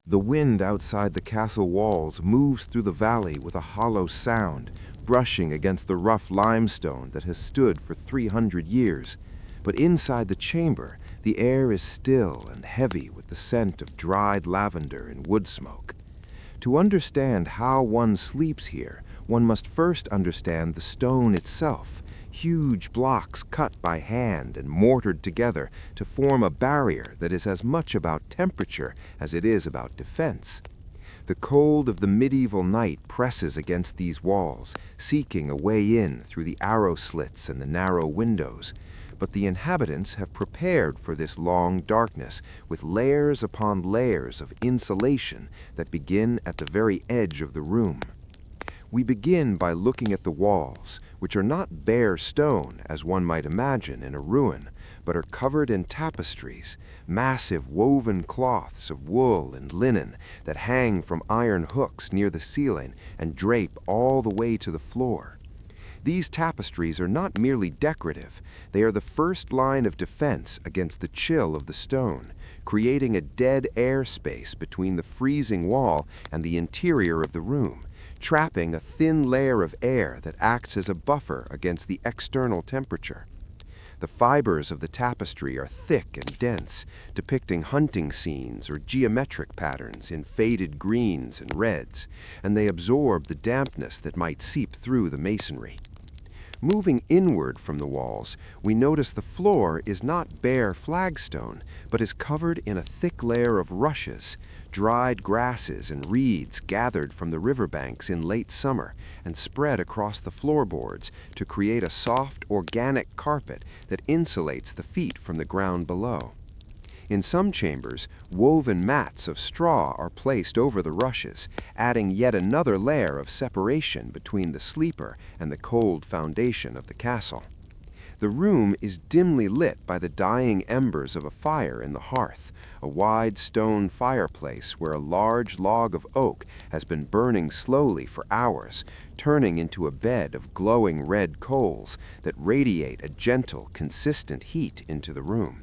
The wind outside the castle walls moves through the valley with a hollow sound, brushing against the rough limestone that has stood for 300 years. But inside the chamber, the air is still and heavy with the scent of dried lavender and wood smoke. To understand how one sleeps here, one must first understand the stone itself, huge blocks cut by hand and mortared together to form a barrier that is as much about temperature as it is about defense. The cold of the medieval night presses against these walls, seeking a way in through the arrow slits and the narrow windows. But the inhabitants have prepared for this long darkness with layers upon layers of insulation that begin at the very edge of the room. We begin by looking at the walls, which are not bare stone as one might imagine in a ruin, but are covered in tapestries, massive woven cloths of wool and linen that hang from iron hooks near the ceiling and drape all the way to the floor. These tapestries are not merely decorative, they are the first line of defense against the chill of the stone, creating a dead air space between the freezing wall and the interior of the room, trapping a thin layer of air that acts as a buffer against the external temperature. The fibers of the tapestry are thick and dense, depicting hunting scenes or geometric patterns in faded greens and reds, and they absorb the dampness that might seep through the masonry. Moving inward from the walls, we notice the floor is not bare flagstone, but is covered in a thick layer of rushes, dried grasses and reeds gathered from the riverbanks in late summer and spread across the floorboards to create a soft, organic carpet that insulates the feet from the ground below. In some chambers, woven mats of straw are placed over the rushes, adding yet another layer of separation between the sleeper and the cold foundation of the castle. The room is dimly lit by the dying embers of a fire in the hearth, a wide stone fireplace where a large log of oak has been burning slowly for hours, turning into a bed of glowing red coals that radiate a gentle, consistent heat into the room.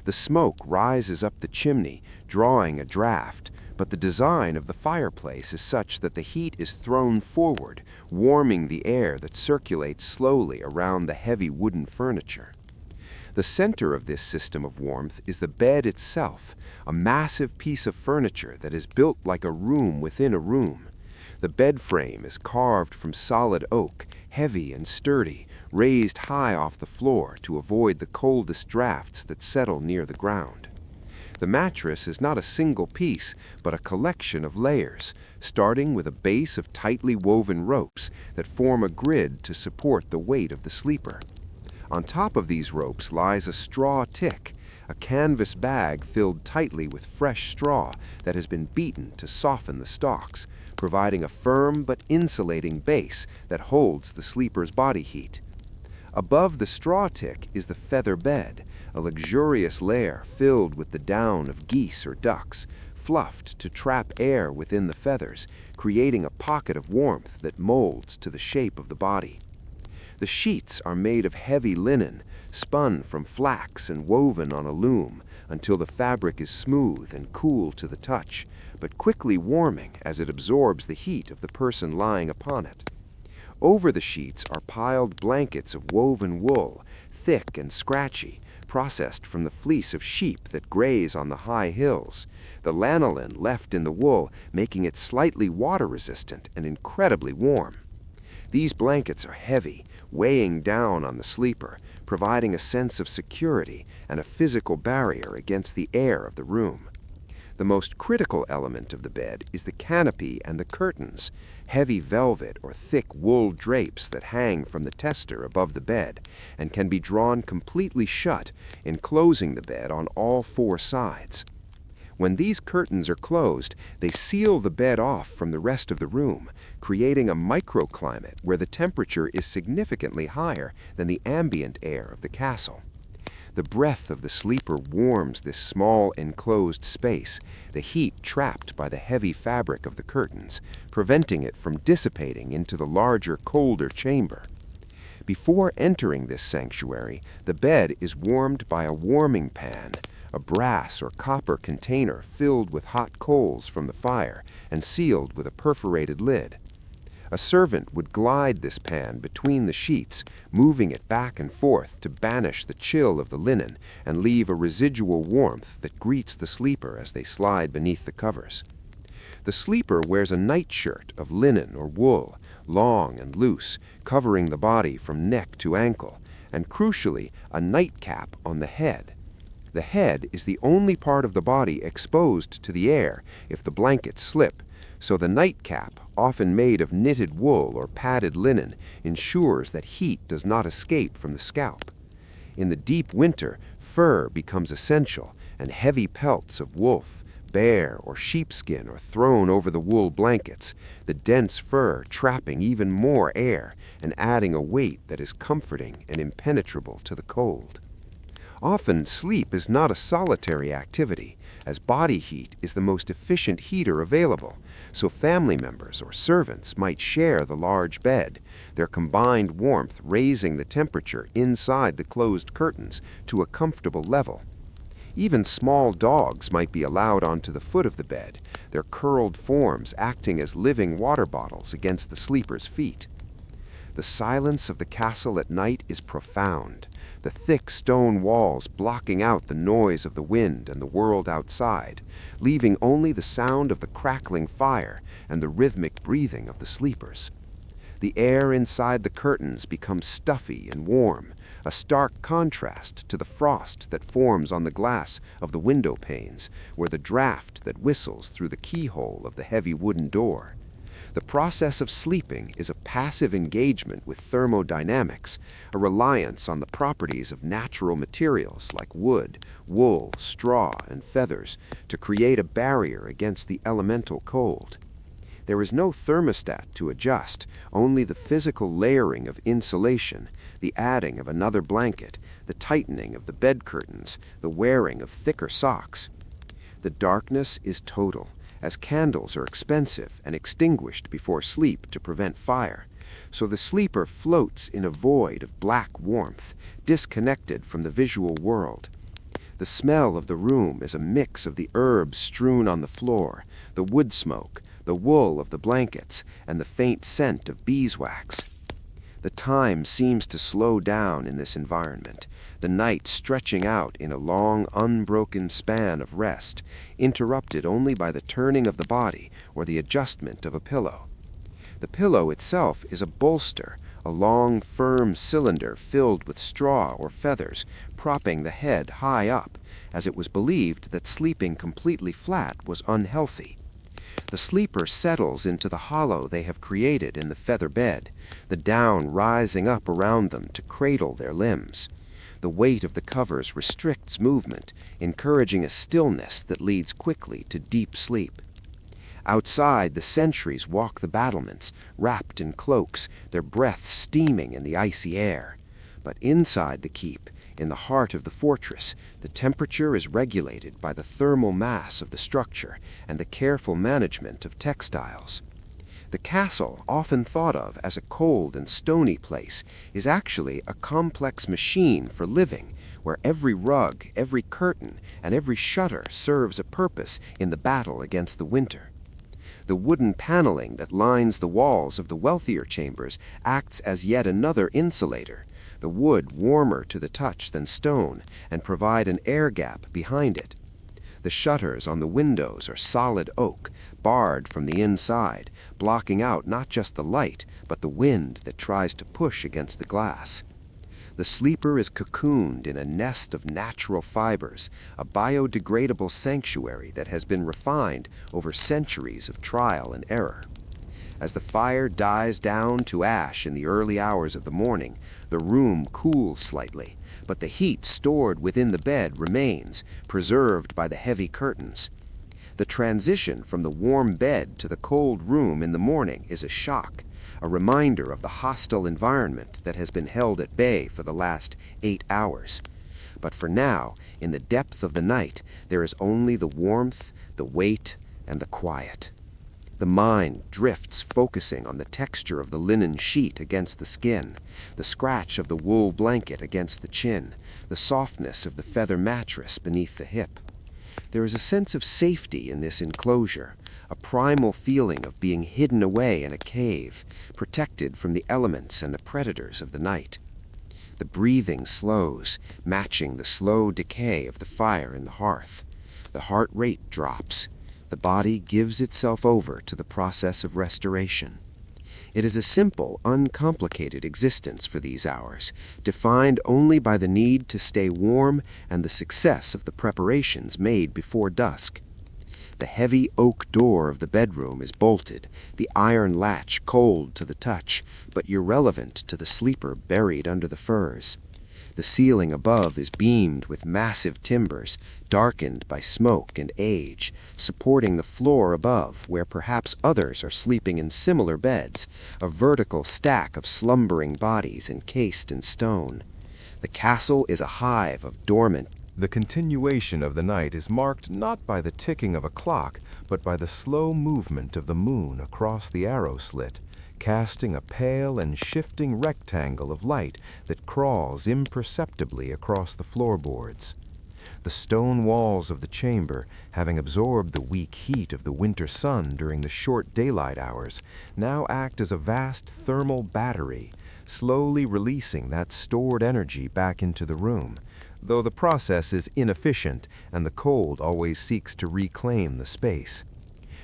The smoke rises up the chimney, drawing a draft, but the design of the fireplace is such that the heat is thrown forward, warming the air that circulates slowly around the heavy wooden furniture. The center of this system of warmth is the bed itself, a massive piece of furniture that is built like a room within a room. The bed frame is carved from solid oak, heavy and sturdy, raised high off the floor to avoid the coldest drafts that settle near the ground. The mattress is not a single piece, but a collection of layers, starting with a base of tightly woven ropes that form a grid to support the weight of the sleeper. On top of these ropes lies a straw tick, a canvas bag filled tightly with fresh straw that has been beaten to soften the stalks, providing a firm but insulating base that holds the sleeper's body heat. Above the straw tick is the feather bed, a luxurious layer filled with the down of geese or ducks, fluffed to trap air within the feathers, creating a pocket of warmth that molds to the shape of the body. The sheets are made of heavy linen, spun from flax and woven on a loom until the fabric is smooth and cool to the touch, but quickly warming as it absorbs the heat of the person lying upon it. Over the sheets are piled blankets of woven wool, thick and scratchy, processed from the fleece of sheep that graze on the high hills, the lanolin left in the wool making it slightly water-resistant and incredibly warm. These blankets are heavy, weighing down on the sleeper, providing a sense of security and a physical barrier against the air of the room. The most critical element of the bed is the canopy and the curtains, heavy velvet or thick wool drapes that hang from the tester above the bed and can be drawn completely shut, enclosing the bed on all four sides. When these curtains are closed, they seal the bed off from the rest of the room, creating a microclimate where the temperature is significantly higher than the ambient air of the castle. The breath of the sleeper warms this small enclosed space, the heat trapped by the heavy fabric of the curtains, preventing it from dissipating into the larger, colder chamber. Before entering this sanctuary, the bed is warmed by a warming pan, a brass or copper container filled with hot coals from the fire and sealed with a perforated lid. A servant would glide this pan between the sheets, moving it back and forth to banish the chill of the linen and leave a residual warmth that greets the sleeper as they slide beneath the covers. The sleeper wears a nightshirt of linen or wool, long and loose, covering the body from neck to ankle, and crucially, a nightcap on the head. The head is the only part of the body exposed to the air if the blankets slip, so the nightcap, often made of knitted wool or padded linen, ensures that heat does not escape from the scalp. In the deep winter, fur becomes essential, and heavy pelts of wolf, bear, or sheepskin are thrown over the wool blankets, the dense fur trapping even more air and adding a weight that is comforting and impenetrable to the cold. Often, sleep is not a solitary activity, as body heat is the most efficient heater available, so family members or servants might share the large bed, their combined warmth raising the temperature inside the closed curtains to a comfortable level. Even small dogs might be allowed onto the foot of the bed, their curled forms acting as living water bottles against the sleeper's feet. The silence of the castle at night is profound, the thick stone walls blocking out the noise of the wind and the world outside, leaving only the sound of the crackling fire and the rhythmic breathing of the sleepers. The air inside the curtains becomes stuffy and warm, a stark contrast to the frost that forms on the glass of the window panes, or the draft that whistles through the keyhole of the heavy wooden door. The process of sleeping is a passive engagement with thermodynamics, a reliance on the properties of natural materials like wood, wool, straw, and feathers to create a barrier against the elemental cold. There is no thermostat to adjust, only the physical layering of insulation, the adding of another blanket, the tightening of the bed curtains, the wearing of thicker socks. The darkness is total, as candles are expensive and extinguished before sleep to prevent fire, so the sleeper floats in a void of black warmth, disconnected from the visual world. The smell of the room is a mix of the herbs strewn on the floor, the wood smoke, the wool of the blankets, and the faint scent of beeswax. The time seems to slow down in this environment, the night stretching out in a long, unbroken span of rest, interrupted only by the turning of the body or the adjustment of a pillow. The pillow itself is a bolster, a long, firm cylinder filled with straw or feathers, propping the head high up, as it was believed that sleeping completely flat was unhealthy. The sleeper settles into the hollow they have created in the feather bed, the down rising up around them to cradle their limbs. The weight of the covers restricts movement, encouraging a stillness that leads quickly to deep sleep. Outside, the sentries walk the battlements, wrapped in cloaks, their breath steaming in the icy air. But inside the keep, in the heart of the fortress, the temperature is regulated by the thermal mass of the structure and the careful management of textiles. The castle, often thought of as a cold and stony place, is actually a complex machine for living, where every rug, every curtain, and every shutter serves a purpose in the battle against the winter. The wooden paneling that lines the walls of the wealthier chambers acts as yet another insulator, the wood warmer to the touch than stone, and provide an air gap behind it. The shutters on the windows are solid oak, barred from the inside, blocking out not just the light, but the wind that tries to push against the glass. The sleeper is cocooned in a nest of natural fibers, a biodegradable sanctuary that has been refined over centuries of trial and error. As the fire dies down to ash in the early hours of the morning, the room cools slightly, but the heat stored within the bed remains, preserved by the heavy curtains. The transition from the warm bed to the cold room in the morning is a shock, a reminder of the hostile environment that has been held at bay for the last 8 hours. But for now, in the depth of the night, there is only the warmth, the weight, and the quiet. The mind drifts, focusing on the texture of the linen sheet against the skin, the scratch of the wool blanket against the chin, the softness of the feather mattress beneath the hip. There is a sense of safety in this enclosure, a primal feeling of being hidden away in a cave, protected from the elements and the predators of the night. The breathing slows, matching the slow decay of the fire in the hearth. The heart rate drops. The body gives itself over to the process of restoration. It is a simple, uncomplicated existence for these hours, defined only by the need to stay warm and the success of the preparations made before dusk. The heavy oak door of the bedroom is bolted, the iron latch cold to the touch, but irrelevant to the sleeper buried under the furs. The ceiling above is beamed with massive timbers, darkened by smoke and age, supporting the floor above, where perhaps others are sleeping in similar beds, a vertical stack of slumbering bodies encased in stone. The castle is a hive of dormant. The continuation of the night is marked not by the ticking of a clock, but by the slow movement of the moon across the arrow slit, casting a pale and shifting rectangle of light that crawls imperceptibly across the floorboards. The stone walls of the chamber, having absorbed the weak heat of the winter sun during the short daylight hours, now act as a vast thermal battery, slowly releasing that stored energy back into the room, though the process is inefficient and the cold always seeks to reclaim the space.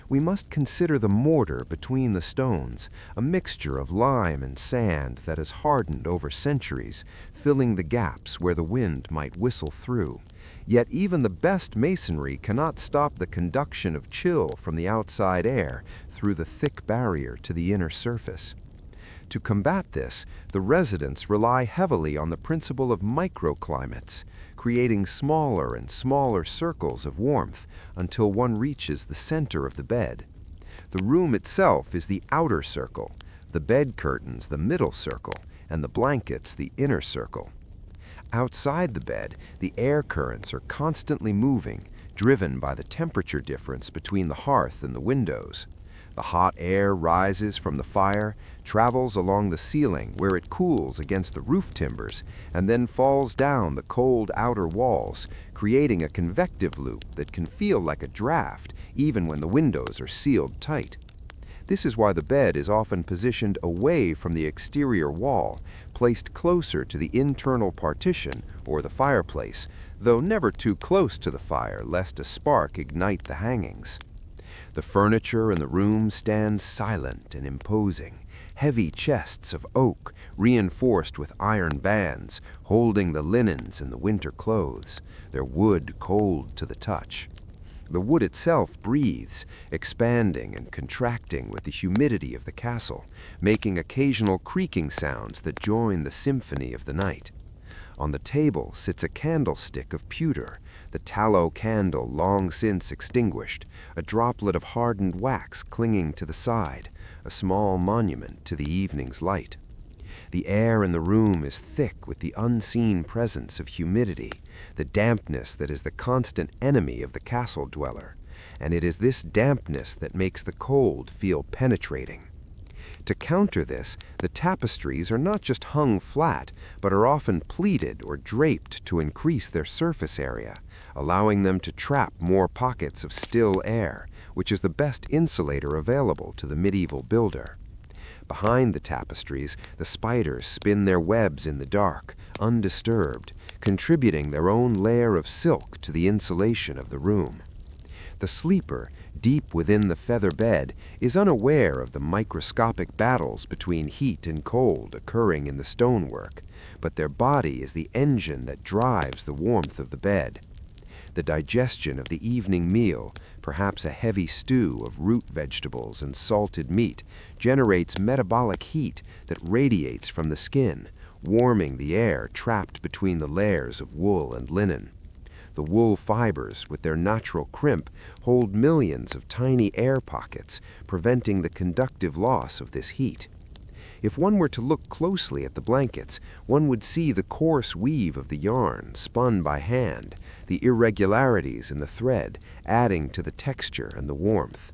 We must consider the mortar between the stones, a mixture of lime and sand that has hardened over centuries, filling the gaps where the wind might whistle through. Yet even the best masonry cannot stop the conduction of chill from the outside air through the thick barrier to the inner surface. To combat this, the residents rely heavily on the principle of microclimates, creating smaller and smaller circles of warmth until one reaches the center of the bed. The room itself is the outer circle, the bed curtains the middle circle, and the blankets the inner circle. Outside the bed, the air currents are constantly moving, driven by the temperature difference between the hearth and the windows. The hot air rises from the fire, travels along the ceiling where it cools against the roof timbers, and then falls down the cold outer walls, creating a convective loop that can feel like a draft even when the windows are sealed tight. This is why the bed is often positioned away from the exterior wall, placed closer to the internal partition or the fireplace, though never too close to the fire lest a spark ignite the hangings. The furniture in the room stands silent and imposing, heavy chests of oak reinforced with iron bands, holding the linens and the winter clothes, their wood cold to the touch. The wood itself breathes, expanding and contracting with the humidity of the castle, making occasional creaking sounds that join the symphony of the night. On the table sits a candlestick of pewter, the tallow candle long since extinguished, a droplet of hardened wax clinging to the side, a small monument to the evening's light. The air in the room is thick with the unseen presence of humidity, the dampness that is the constant enemy of the castle dweller, and it is this dampness that makes the cold feel penetrating. To counter this, the tapestries are not just hung flat, but are often pleated or draped to increase their surface area, allowing them to trap more pockets of still air, which is the best insulator available to the medieval builder. Behind the tapestries, the spiders spin their webs in the dark, undisturbed, contributing their own layer of silk to the insulation of the room. The sleeper, deep within the feather bed, is unaware of the microscopic battles between heat and cold occurring in the stonework, but their body is the engine that drives the warmth of the bed. The digestion of the evening meal, perhaps a heavy stew of root vegetables and salted meat, generates metabolic heat that radiates from the skin, warming the air trapped between the layers of wool and linen. The wool fibers, with their natural crimp, hold millions of tiny air pockets, preventing the conductive loss of this heat. If one were to look closely at the blankets, one would see the coarse weave of the yarn spun by hand, the irregularities in the thread, adding to the texture and the warmth.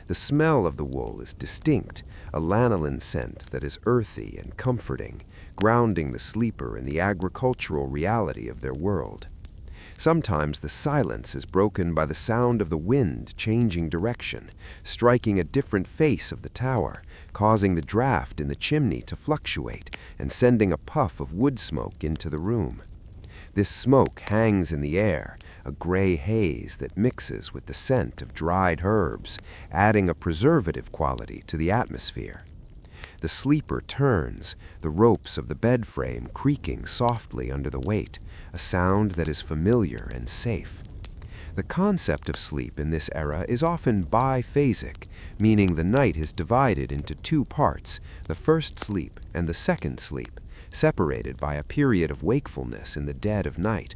The smell of the wool is distinct, a lanolin scent that is earthy and comforting, grounding the sleeper in the agricultural reality of their world. Sometimes the silence is broken by the sound of the wind changing direction, striking a different face of the tower, causing the draft in the chimney to fluctuate and sending a puff of wood smoke into the room. This smoke hangs in the air, a gray haze that mixes with the scent of dried herbs, adding a preservative quality to the atmosphere. The sleeper turns, the ropes of the bed frame creaking softly under the weight, a sound that is familiar and safe. The concept of sleep in this era is often biphasic, meaning the night is divided into two parts, the first sleep and the second sleep, separated by a period of wakefulness in the dead of night.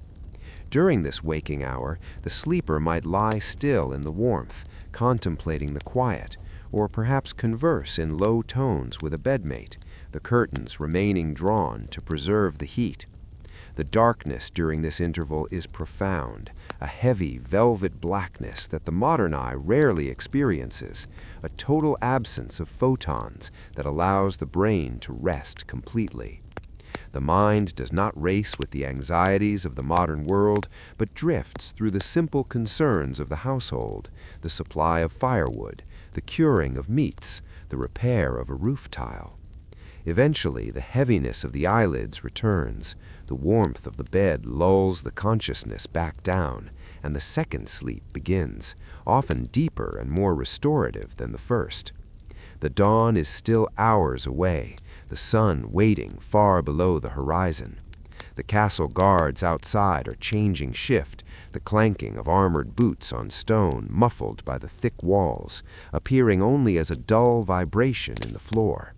During this waking hour, the sleeper might lie still in the warmth, contemplating the quiet, or perhaps converse in low tones with a bedmate, the curtains remaining drawn to preserve the heat. The darkness during this interval is profound, a heavy velvet blackness that the modern eye rarely experiences, a total absence of photons that allows the brain to rest completely. The mind does not race with the anxieties of the modern world, but drifts through the simple concerns of the household, the supply of firewood, the curing of meats, the repair of a roof tile. Eventually, the heaviness of the eyelids returns, the warmth of the bed lulls the consciousness back down, and the second sleep begins, often deeper and more restorative than the first. The dawn is still hours away, the sun waiting far below the horizon. The castle guards outside are changing shift, the clanking of armored boots on stone muffled by the thick walls, appearing only as a dull vibration in the floor.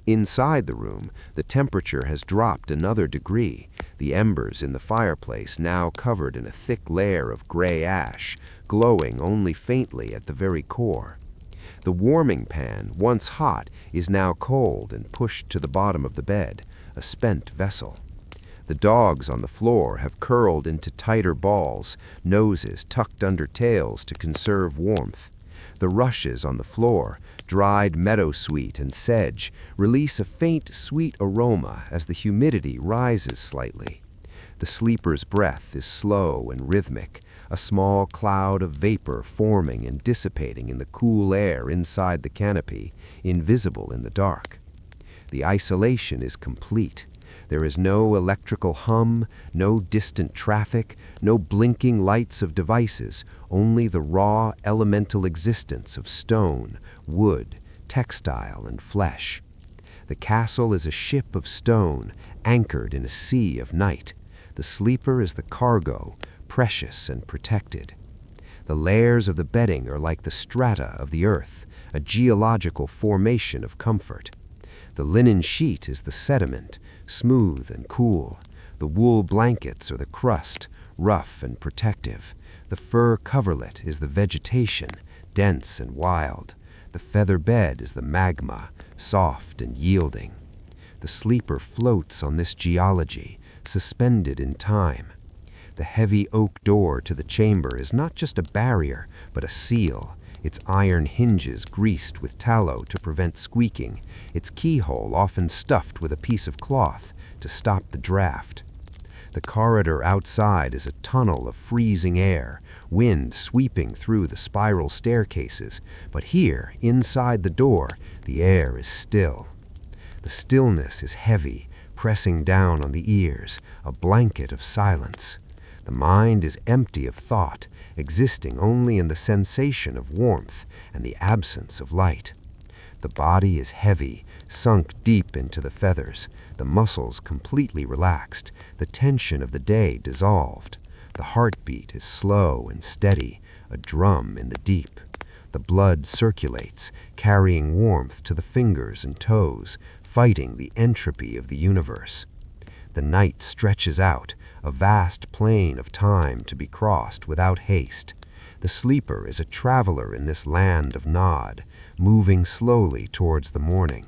Inside the room, the temperature has dropped another degree, the embers in the fireplace now covered in a thick layer of gray ash, glowing only faintly at the very core. The warming pan, once hot, is now cold and pushed to the bottom of the bed, a spent vessel. The dogs on the floor have curled into tighter balls, noses tucked under tails to conserve warmth. The rushes on the floor, dried meadowsweet and sedge, release a faint sweet aroma as the humidity rises slightly. The sleeper's breath is slow and rhythmic, a small cloud of vapor forming and dissipating in the cool air inside the canopy, invisible in the dark. The isolation is complete. There is no electrical hum, no distant traffic, no blinking lights of devices, only the raw, elemental existence of stone, wood, textile, and flesh. The castle is a ship of stone, anchored in a sea of night. The sleeper is the cargo, precious and protected. The layers of the bedding are like the strata of the earth, a geological formation of comfort. The linen sheet is the sediment, smooth and cool. The wool blankets are the crust, rough and protective. The fur coverlet is the vegetation, dense and wild. The feather bed is the magma, soft and yielding. The sleeper floats on this geology, suspended in time. The heavy oak door to the chamber is not just a barrier, but a seal, its iron hinges greased with tallow to prevent squeaking, its keyhole often stuffed with a piece of cloth to stop the draft. The corridor outside is a tunnel of freezing air, wind sweeping through the spiral staircases, but here, inside the door, the air is still. The stillness is heavy, pressing down on the ears, a blanket of silence. The mind is empty of thought, existing only in the sensation of warmth and the absence of light. The body is heavy, sunk deep into the feathers, the muscles completely relaxed, the tension of the day dissolved. The heartbeat is slow and steady, a drum in the deep. The blood circulates, carrying warmth to the fingers and toes, fighting the entropy of the universe. The night stretches out, a vast plain of time to be crossed without haste. The sleeper is a traveler in this land of nod, moving slowly towards the morning.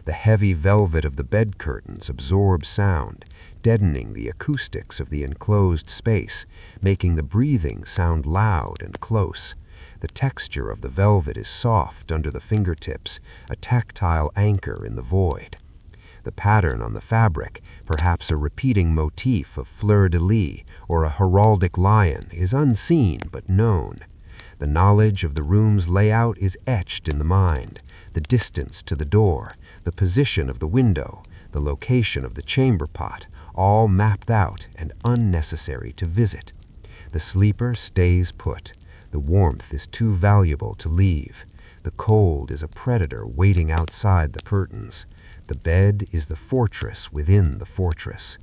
The heavy velvet of the bed curtains absorbs sound, deadening the acoustics of the enclosed space, making the breathing sound loud and close. The texture of the velvet is soft under the fingertips, a tactile anchor in the void. The pattern on the fabric, perhaps a repeating motif of fleur-de-lis or a heraldic lion, is unseen but known. The knowledge of the room's layout is etched in the mind, the distance to the door, the position of the window, the location of the chamber pot, all mapped out and unnecessary to visit. The sleeper stays put. The warmth is too valuable to leave. The cold is a predator waiting outside the curtains. The bed is the fortress within the fortress.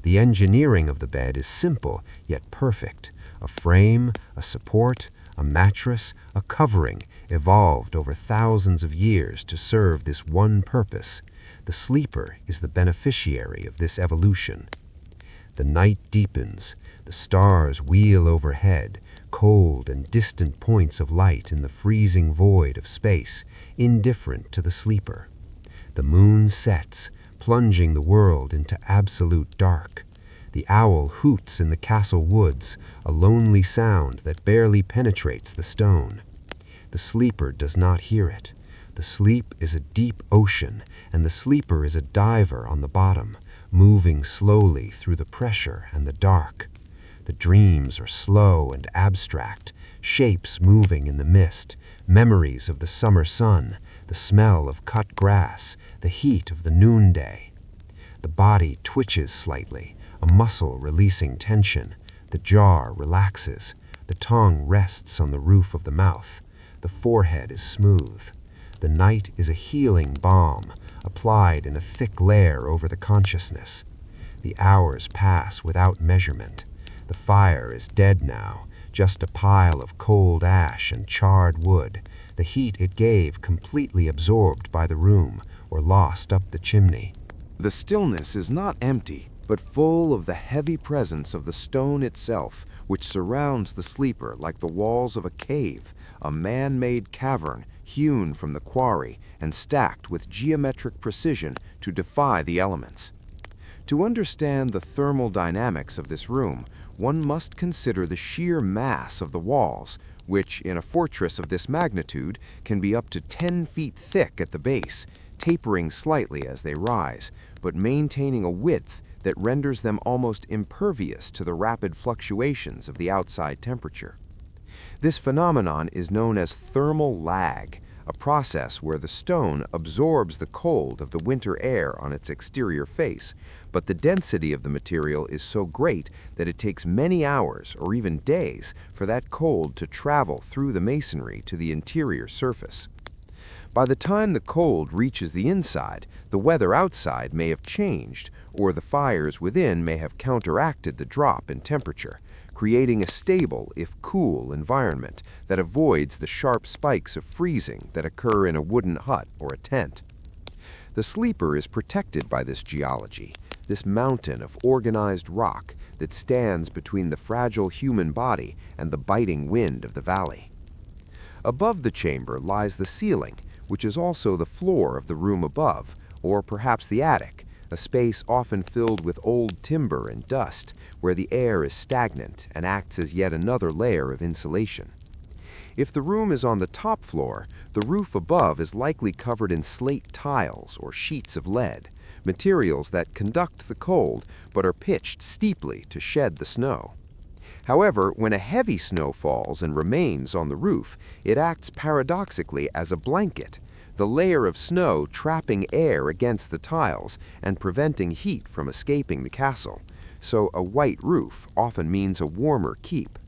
The engineering of the bed is simple yet perfect. A frame, a support, a mattress, a covering, evolved over thousands of years to serve this one purpose. The sleeper is the beneficiary of this evolution. The night deepens. The stars wheel overhead, cold and distant points of light in the freezing void of space, indifferent to the sleeper. The moon sets, plunging the world into absolute dark. The owl hoots in the castle woods, a lonely sound that barely penetrates the stone. The sleeper does not hear it. The sleep is a deep ocean, and the sleeper is a diver on the bottom, moving slowly through the pressure and the dark. The dreams are slow and abstract, shapes moving in the mist, memories of the summer sun, the smell of cut grass, the heat of the noonday. The body twitches slightly, a muscle releasing tension. The jaw relaxes. The tongue rests on the roof of the mouth. The forehead is smooth. The night is a healing balm, applied in a thick layer over the consciousness. The hours pass without measurement. The fire is dead now, just a pile of cold ash and charred wood, the heat it gave completely absorbed by the room or lost up the chimney. The stillness is not empty, but full of the heavy presence of the stone itself, which surrounds the sleeper like the walls of a cave, a man-made cavern hewn from the quarry and stacked with geometric precision to defy the elements. To understand the thermal dynamics of this room, one must consider the sheer mass of the walls, which, in a fortress of this magnitude, can be up to 10 feet thick at the base, tapering slightly as they rise, but maintaining a width that renders them almost impervious to the rapid fluctuations of the outside temperature. This phenomenon is known as thermal lag, a process where the stone absorbs the cold of the winter air on its exterior face, but the density of the material is so great that it takes many hours or even days for that cold to travel through the masonry to the interior surface. By the time the cold reaches the inside, the weather outside may have changed, or the fires within may have counteracted the drop in temperature, creating a stable, if cool, environment that avoids the sharp spikes of freezing that occur in a wooden hut or a tent. The sleeper is protected by this geology, this mountain of organized rock that stands between the fragile human body and the biting wind of the valley. Above the chamber lies the ceiling, which is also the floor of the room above, or perhaps the attic, a space often filled with old timber and dust, where the air is stagnant and acts as yet another layer of insulation. If the room is on the top floor, the roof above is likely covered in slate tiles or sheets of lead, materials that conduct the cold but are pitched steeply to shed the snow. However, when a heavy snow falls and remains on the roof, it acts paradoxically as a blanket, the layer of snow trapping air against the tiles and preventing heat from escaping the castle. So a white roof often means a warmer keep.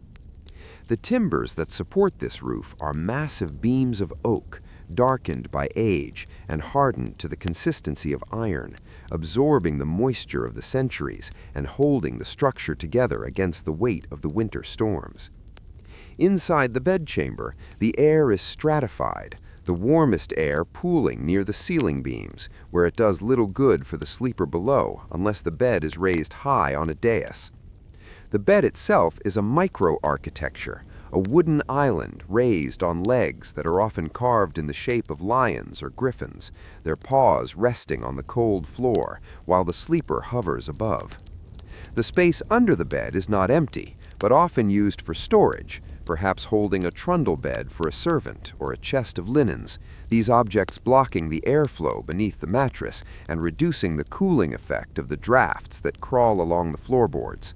The timbers that support this roof are massive beams of oak, darkened by age and hardened to the consistency of iron, absorbing the moisture of the centuries and holding the structure together against the weight of the winter storms. Inside the bedchamber, the air is stratified, the warmest air pooling near the ceiling beams, where it does little good for the sleeper below unless the bed is raised high on a dais. The bed itself is a micro-architecture, a wooden island raised on legs that are often carved in the shape of lions or griffins, their paws resting on the cold floor while the sleeper hovers above. The space under the bed is not empty, but often used for storage, perhaps holding a trundle bed for a servant or a chest of linens, these objects blocking the airflow beneath the mattress and reducing the cooling effect of the drafts that crawl along the floorboards.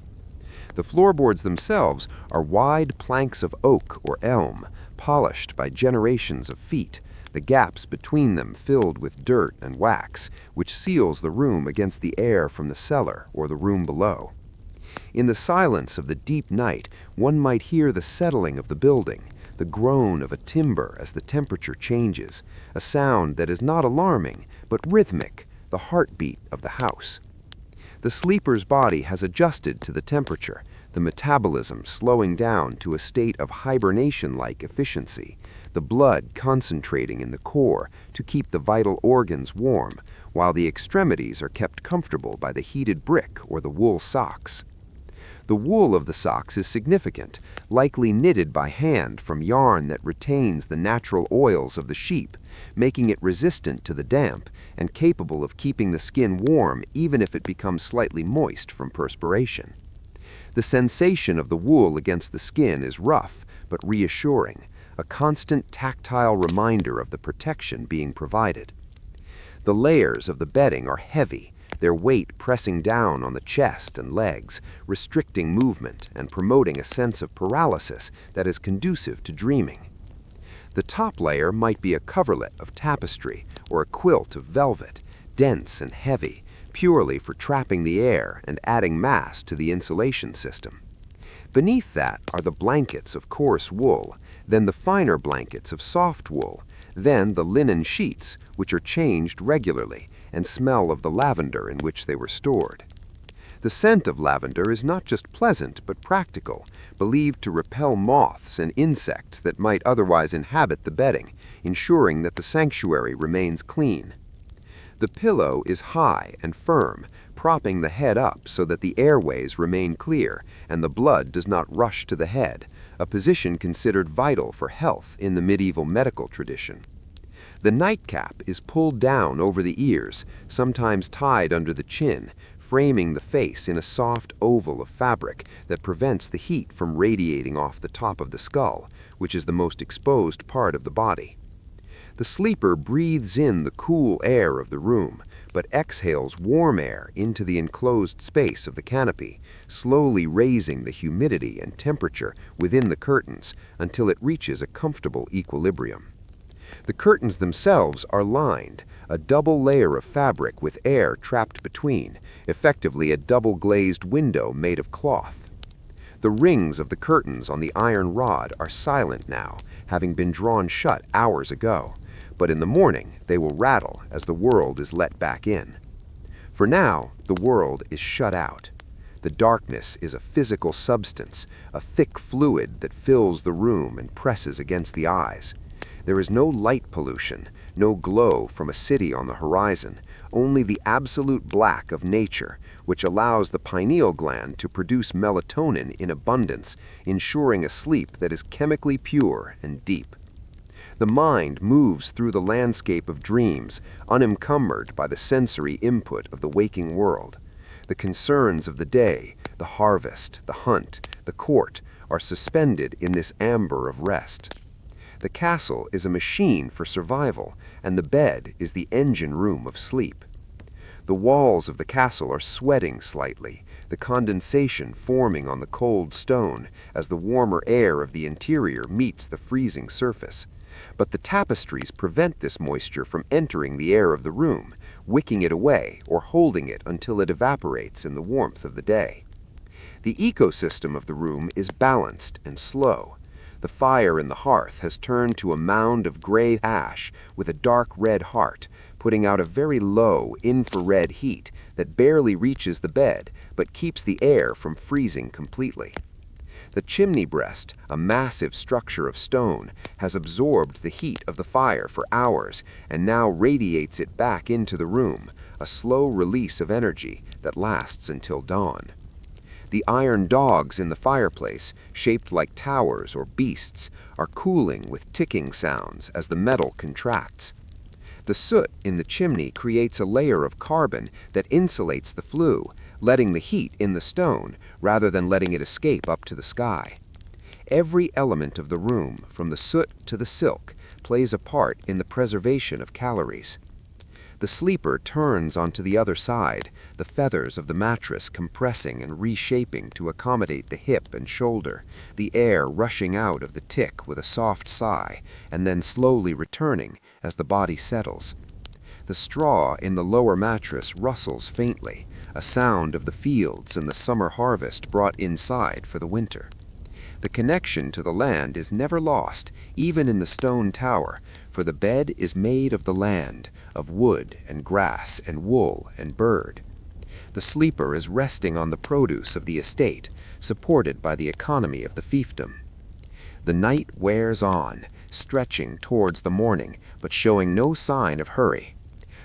The floorboards themselves are wide planks of oak or elm, polished by generations of feet, the gaps between them filled with dirt and wax, which seals the room against the air from the cellar or the room below. In the silence of the deep night, one might hear the settling of the building, the groan of a timber as the temperature changes, a sound that is not alarming, but rhythmic, the heartbeat of the house. The sleeper's body has adjusted to the temperature, the metabolism slowing down to a state of hibernation-like efficiency, the blood concentrating in the core to keep the vital organs warm, while the extremities are kept comfortable by the heated brick or the wool socks. The wool of the socks is significant, likely knitted by hand from yarn that retains the natural oils of the sheep, making it resistant to the damp and capable of keeping the skin warm even if it becomes slightly moist from perspiration. The sensation of the wool against the skin is rough but reassuring, a constant tactile reminder of the protection being provided. The layers of the bedding are heavy, their weight pressing down on the chest and legs, restricting movement and promoting a sense of paralysis that is conducive to dreaming. The top layer might be a coverlet of tapestry or a quilt of velvet, dense and heavy, purely for trapping the air and adding mass to the insulation system. Beneath that are the blankets of coarse wool, then the finer blankets of soft wool, then the linen sheets, which are changed regularly and smell of the lavender in which they were stored. The scent of lavender is not just pleasant but practical, believed to repel moths and insects that might otherwise inhabit the bedding, ensuring that the sanctuary remains clean. The pillow is high and firm, propping the head up so that the airways remain clear and the blood does not rush to the head, a position considered vital for health in the medieval medical tradition. The nightcap is pulled down over the ears, sometimes tied under the chin, framing the face in a soft oval of fabric that prevents the heat from radiating off the top of the skull, which is the most exposed part of the body. The sleeper breathes in the cool air of the room, but exhales warm air into the enclosed space of the canopy, slowly raising the humidity and temperature within the curtains until it reaches a comfortable equilibrium. The curtains themselves are lined, a double layer of fabric with air trapped between, effectively a double-glazed window made of cloth. The rings of the curtains on the iron rod are silent now, having been drawn shut hours ago, but in the morning they will rattle as the world is let back in. For now, the world is shut out. The darkness is a physical substance, a thick fluid that fills the room and presses against the eyes. There is no light pollution, no glow from a city on the horizon, only the absolute black of nature, which allows the pineal gland to produce melatonin in abundance, ensuring a sleep that is chemically pure and deep. The mind moves through the landscape of dreams, unencumbered by the sensory input of the waking world. The concerns of the day, the harvest, the hunt, the court, are suspended in this amber of rest. The castle is a machine for survival, and the bed is the engine room of sleep. The walls of the castle are sweating slightly, the condensation forming on the cold stone as the warmer air of the interior meets the freezing surface. But the tapestries prevent this moisture from entering the air of the room, wicking it away or holding it until it evaporates in the warmth of the day. The ecosystem of the room is balanced and slow. The fire in the hearth has turned to a mound of gray ash with a dark red heart, putting out a very low infrared heat that barely reaches the bed but keeps the air from freezing completely. The chimney breast, a massive structure of stone, has absorbed the heat of the fire for hours and now radiates it back into the room, a slow release of energy that lasts until dawn. The iron dogs in the fireplace, shaped like towers or beasts, are cooling with ticking sounds as the metal contracts. The soot in the chimney creates a layer of carbon that insulates the flue, letting the heat in the stone rather than letting it escape up to the sky. Every element of the room, from the soot to the silk, plays a part in the preservation of calories. The sleeper turns onto the other side, the feathers of the mattress compressing and reshaping to accommodate the hip and shoulder, the air rushing out of the tick with a soft sigh, and then slowly returning as the body settles. The straw in the lower mattress rustles faintly, a sound of the fields and the summer harvest brought inside for the winter. The connection to the land is never lost, even in the stone tower, for the bed is made of the land, of wood and grass and wool and bird. The sleeper is resting on the produce of the estate, supported by the economy of the fiefdom. The night wears on, stretching towards the morning, but showing no sign of hurry.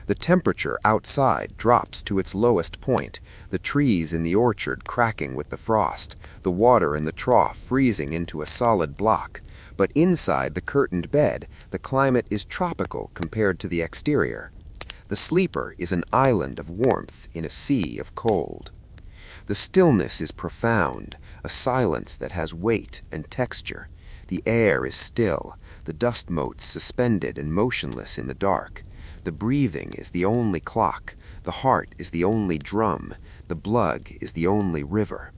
The temperature outside drops to its lowest point, the trees in the orchard cracking with the frost, the water in the trough freezing into a solid block. But inside the curtained bed, the climate is tropical compared to the exterior. The sleeper is an island of warmth in a sea of cold. The stillness is profound, a silence that has weight and texture. The air is still, the dust motes suspended and motionless in the dark. The breathing is the only clock, the heart is the only drum, the blood is the only river.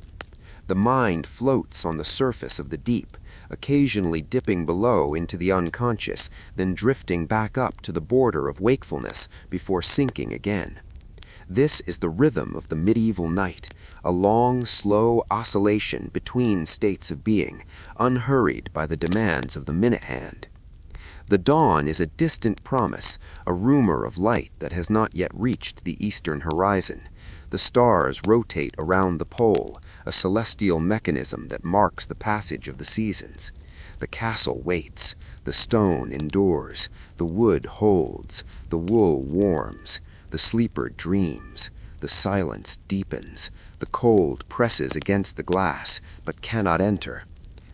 The mind floats on the surface of the deep, occasionally dipping below into the unconscious, then drifting back up to the border of wakefulness before sinking again. This is the rhythm of the medieval night, a long, slow oscillation between states of being, unhurried by the demands of the minute hand. The dawn is a distant promise, a rumor of light that has not yet reached the eastern horizon. The stars rotate around the pole, a celestial mechanism that marks the passage of the seasons. The castle waits, the stone endures, the wood holds, the wool warms, the sleeper dreams, the silence deepens, the cold presses against the glass, but cannot enter.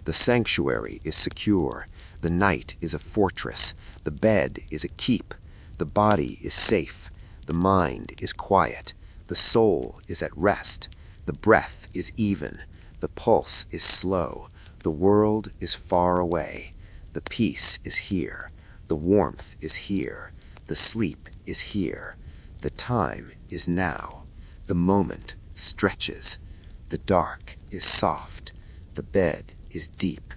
The sanctuary is secure. The night is a fortress, the bed is a keep, the body is safe, the mind is quiet, the soul is at rest, the breath is even, the pulse is slow, the world is far away, the peace is here, the warmth is here, the sleep is here, the time is now, the moment stretches, the dark is soft, the bed is deep,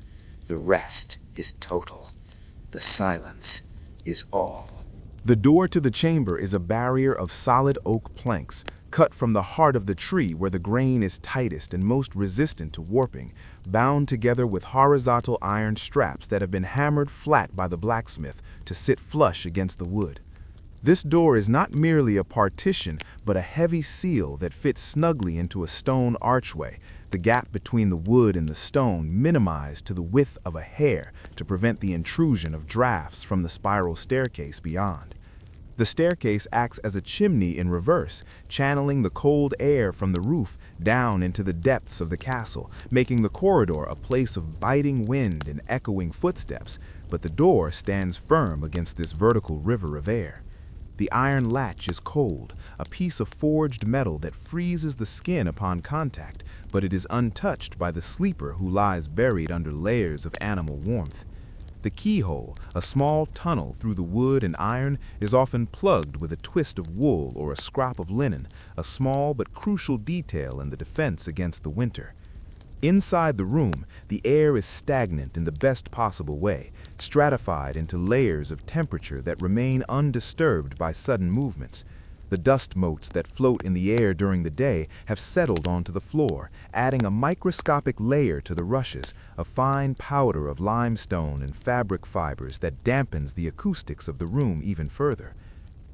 the rest is total. The silence is all. The door to the chamber is a barrier of solid oak planks, cut from the heart of the tree where the grain is tightest and most resistant to warping, bound together with horizontal iron straps that have been hammered flat by the blacksmith to sit flush against the wood. This door is not merely a partition, but a heavy seal that fits snugly into a stone archway, the gap between the wood and the stone minimized to the width of a hair to prevent the intrusion of drafts from the spiral staircase beyond. The staircase acts as a chimney in reverse, channeling the cold air from the roof down into the depths of the castle, making the corridor a place of biting wind and echoing footsteps, but the door stands firm against this vertical river of air. The iron latch is cold, a piece of forged metal that freezes the skin upon contact, but it is untouched by the sleeper who lies buried under layers of animal warmth. The keyhole, a small tunnel through the wood and iron, is often plugged with a twist of wool or a scrap of linen, a small but crucial detail in the defense against the winter. Inside the room, the air is stagnant in the best possible way, stratified into layers of temperature that remain undisturbed by sudden movements. The dust motes that float in the air during the day have settled onto the floor, adding a microscopic layer to the rushes, a fine powder of limestone and fabric fibers that dampens the acoustics of the room even further.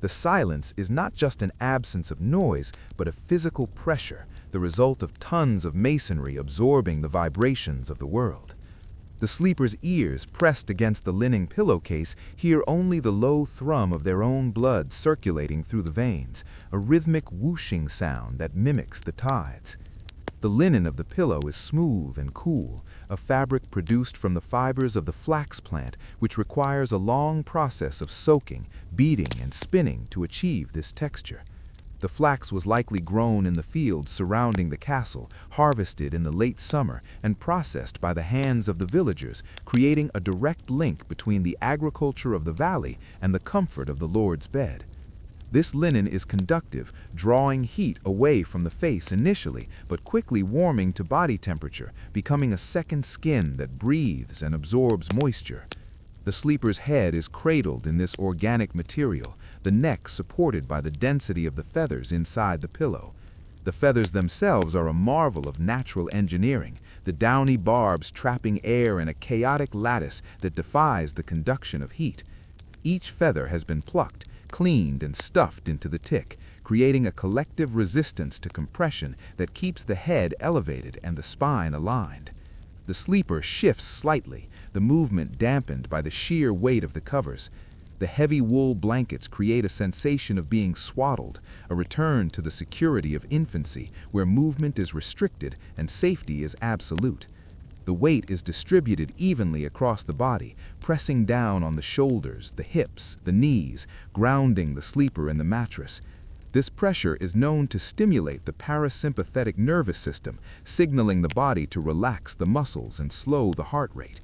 The silence is not just an absence of noise, but a physical pressure, the result of tons of masonry absorbing the vibrations of the world. The sleeper's ears, pressed against the linen pillowcase, hear only the low thrum of their own blood circulating through the veins, a rhythmic whooshing sound that mimics the tides. The linen of the pillow is smooth and cool, a fabric produced from the fibers of the flax plant, which requires a long process of soaking, beating, and spinning to achieve this texture. The flax was likely grown in the fields surrounding the castle, harvested in the late summer, and processed by the hands of the villagers, creating a direct link between the agriculture of the valley and the comfort of the Lord's bed. This linen is conductive, drawing heat away from the face initially, but quickly warming to body temperature, becoming a second skin that breathes and absorbs moisture. The sleeper's head is cradled in this organic material, the neck supported by the density of the feathers inside the pillow. The feathers themselves are a marvel of natural engineering, the downy barbs trapping air in a chaotic lattice that defies the conduction of heat. Each feather has been plucked, cleaned, and stuffed into the tick, creating a collective resistance to compression that keeps the head elevated and the spine aligned. The sleeper shifts slightly, the movement dampened by the sheer weight of the covers. The heavy wool blankets create a sensation of being swaddled, a return to the security of infancy where movement is restricted and safety is absolute. The weight is distributed evenly across the body, pressing down on the shoulders, the hips, the knees, grounding the sleeper in the mattress. This pressure is known to stimulate the parasympathetic nervous system, signaling the body to relax the muscles and slow the heart rate.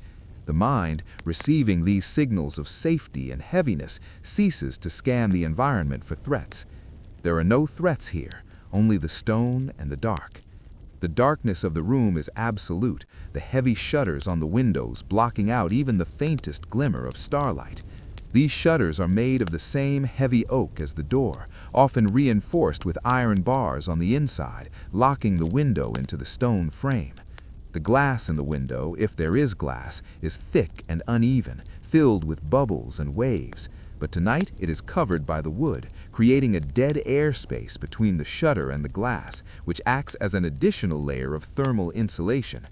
The mind, receiving these signals of safety and heaviness, ceases to scan the environment for threats. There are no threats here, only the stone and the dark. The darkness of the room is absolute, the heavy shutters on the windows blocking out even the faintest glimmer of starlight. These shutters are made of the same heavy oak as the door, often reinforced with iron bars on the inside, locking the window into the stone frame. The glass in the window, if there is glass, is thick and uneven, filled with bubbles and waves, but tonight it is covered by the wood, creating a dead air space between the shutter and the glass, which acts as an additional layer of thermal insulation.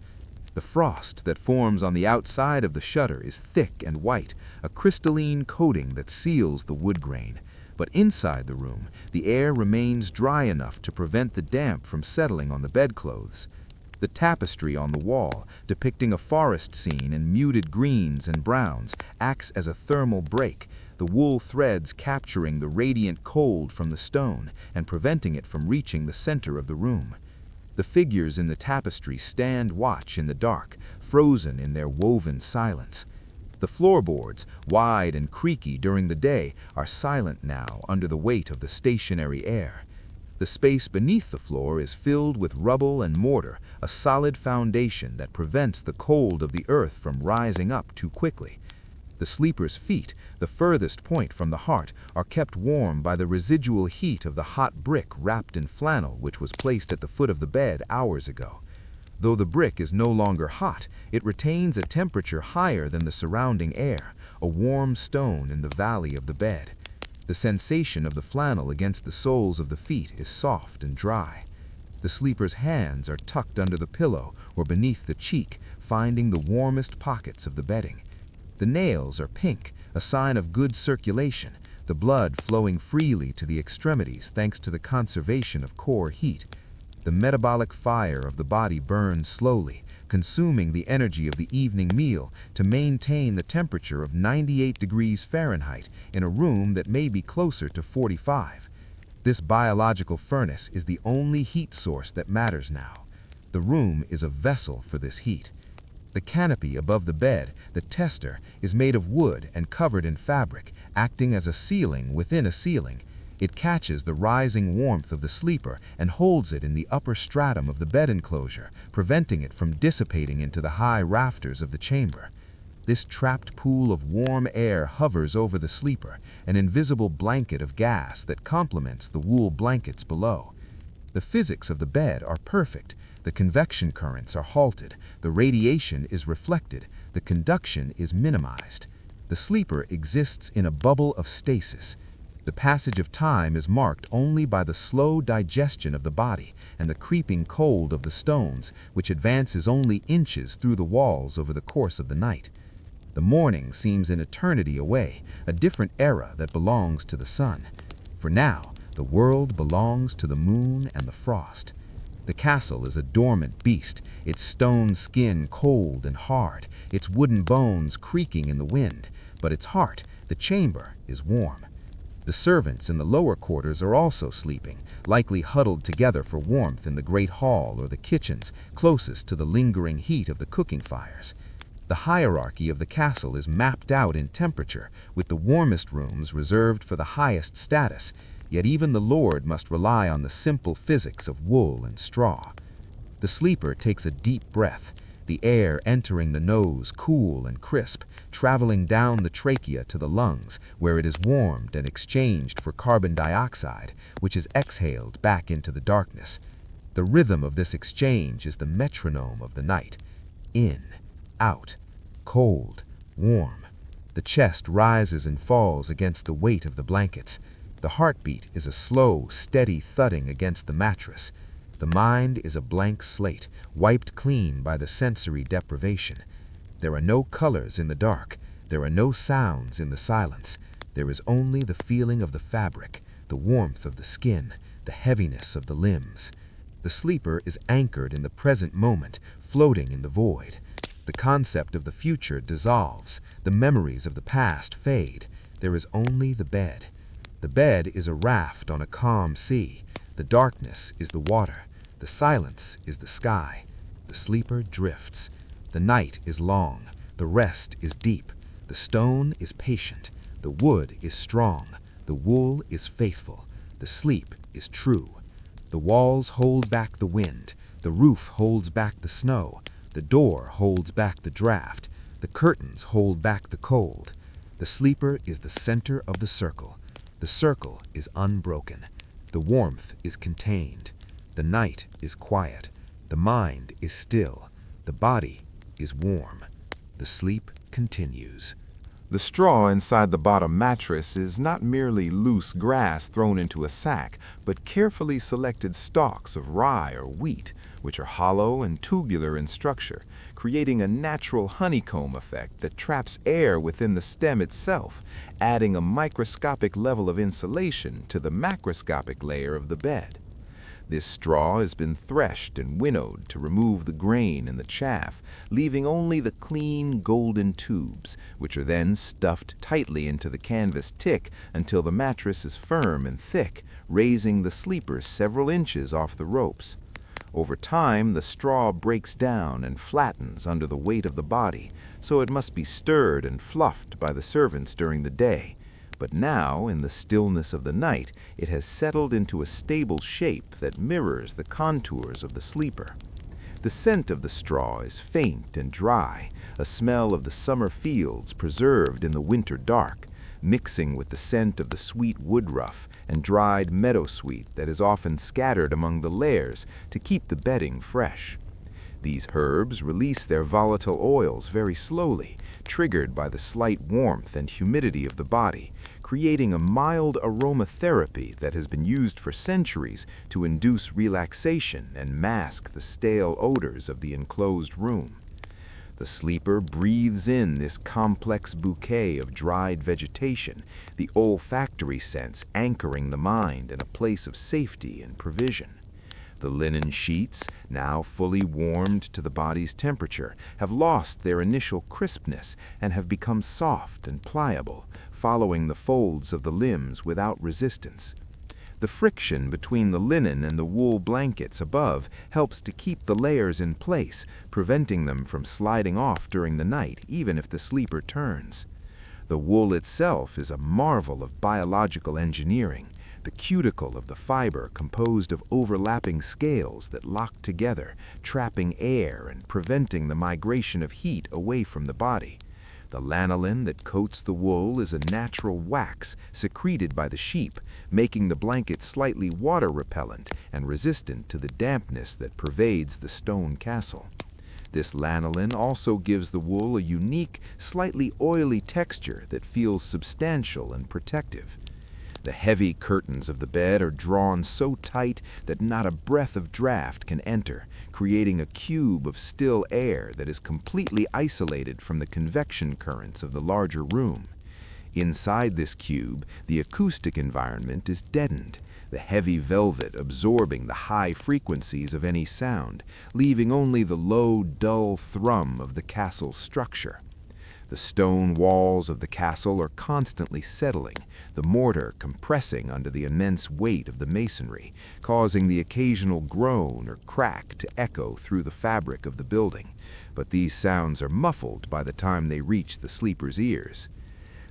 The frost that forms on the outside of the shutter is thick and white, a crystalline coating that seals the wood grain. But inside the room, the air remains dry enough to prevent the damp from settling on the bedclothes. The tapestry on the wall, depicting a forest scene in muted greens and browns, acts as a thermal break, the wool threads capturing the radiant cold from the stone and preventing it from reaching the center of the room. The figures in the tapestry stand watch in the dark, frozen in their woven silence. The floorboards, wide and creaky during the day, are silent now under the weight of the stationary air. The space beneath the floor is filled with rubble and mortar, a solid foundation that prevents the cold of the earth from rising up too quickly. The sleeper's feet, the furthest point from the heart, are kept warm by the residual heat of the hot brick wrapped in flannel which was placed at the foot of the bed hours ago. Though the brick is no longer hot, it retains a temperature higher than the surrounding air, a warm stone in the valley of the bed. The sensation of the flannel against the soles of the feet is soft and dry. The sleeper's hands are tucked under the pillow or beneath the cheek, finding the warmest pockets of the bedding. The nails are pink, a sign of good circulation, the blood flowing freely to the extremities thanks to the conservation of core heat. The metabolic fire of the body burns slowly, consuming the energy of the evening meal to maintain the temperature of 98 degrees Fahrenheit in a room that may be closer to 45. This biological furnace is the only heat source that matters now. The room is a vessel for this heat. The canopy above the bed, the tester, is made of wood and covered in fabric, acting as a ceiling within a ceiling. It catches the rising warmth of the sleeper and holds it in the upper stratum of the bed enclosure, preventing it from dissipating into the high rafters of the chamber. This trapped pool of warm air hovers over the sleeper, an invisible blanket of gas that complements the wool blankets below. The physics of the bed are perfect. The convection currents are halted, the radiation is reflected, the conduction is minimized. The sleeper exists in a bubble of stasis. The passage of time is marked only by the slow digestion of the body and the creeping cold of the stones, which advances only inches through the walls over the course of the night. The morning seems an eternity away, a different era that belongs to the sun. For now, the world belongs to the moon and the frost. The castle is a dormant beast, its stone skin cold and hard, its wooden bones creaking in the wind, but its heart, the chamber, is warm. The servants in the lower quarters are also sleeping, likely huddled together for warmth in the great hall or the kitchens closest to the lingering heat of the cooking fires. The hierarchy of the castle is mapped out in temperature, with the warmest rooms reserved for the highest status, yet even the lord must rely on the simple physics of wool and straw. The sleeper takes a deep breath, the air entering the nose cool and crisp, traveling down the trachea to the lungs, where it is warmed and exchanged for carbon dioxide, which is exhaled back into the darkness. The rhythm of this exchange is the metronome of the night. In, out, cold, warm. The chest rises and falls against the weight of the blankets. The heartbeat is a slow, steady thudding against the mattress. The mind is a blank slate, wiped clean by the sensory deprivation. There are no colors in the dark. There are no sounds in the silence. There is only the feeling of the fabric, the warmth of the skin, the heaviness of the limbs. The sleeper is anchored in the present moment, floating in the void. The concept of the future dissolves. The memories of the past fade. There is only the bed. The bed is a raft on a calm sea. The darkness is the water. The silence is the sky. The sleeper drifts. The night is long. The rest is deep. The stone is patient. The wood is strong. The wool is faithful. The sleep is true. The walls hold back the wind. The roof holds back the snow. The door holds back the draft. The curtains hold back the cold. The sleeper is the center of the circle. The circle is unbroken. The warmth is contained. The night is quiet. The mind is still. The body is warm. The sleep continues. The straw inside the bottom mattress is not merely loose grass thrown into a sack, but carefully selected stalks of rye or wheat, which are hollow and tubular in structure, creating a natural honeycomb effect that traps air within the stem itself, adding a microscopic level of insulation to the macroscopic layer of the bed. This straw has been threshed and winnowed to remove the grain and the chaff, leaving only the clean golden tubes, which are then stuffed tightly into the canvas tick until the mattress is firm and thick, raising the sleeper several inches off the ropes. Over time, the straw breaks down and flattens under the weight of the body, so it must be stirred and fluffed by the servants during the day. But now, in the stillness of the night, it has settled into a stable shape that mirrors the contours of the sleeper. The scent of the straw is faint and dry, a smell of the summer fields preserved in the winter dark, mixing with the scent of the sweet woodruff and dried meadowsweet that is often scattered among the layers to keep the bedding fresh. These herbs release their volatile oils very slowly, triggered by the slight warmth and humidity of the body, creating a mild aromatherapy that has been used for centuries to induce relaxation and mask the stale odors of the enclosed room. The sleeper breathes in this complex bouquet of dried vegetation, the olfactory sense anchoring the mind in a place of safety and provision. The linen sheets, now fully warmed to the body's temperature, have lost their initial crispness and have become soft and pliable, following the folds of the limbs without resistance. The friction between the linen and the wool blankets above helps to keep the layers in place, preventing them from sliding off during the night, even if the sleeper turns. The wool itself is a marvel of biological engineering, the cuticle of the fiber composed of overlapping scales that lock together, trapping air and preventing the migration of heat away from the body. The lanolin that coats the wool is a natural wax secreted by the sheep, making the blanket slightly water-repellent and resistant to the dampness that pervades the stone castle. This lanolin also gives the wool a unique, slightly oily texture that feels substantial and protective. The heavy curtains of the bed are drawn so tight that not a breath of draft can enter, creating a cube of still air that is completely isolated from the convection currents of the larger room. Inside this cube, the acoustic environment is deadened, the heavy velvet absorbing the high frequencies of any sound, leaving only the low, dull thrum of the castle's structure. The stone walls of the castle are constantly settling, the mortar compressing under the immense weight of the masonry, causing the occasional groan or crack to echo through the fabric of the building. But these sounds are muffled by the time they reach the sleeper's ears.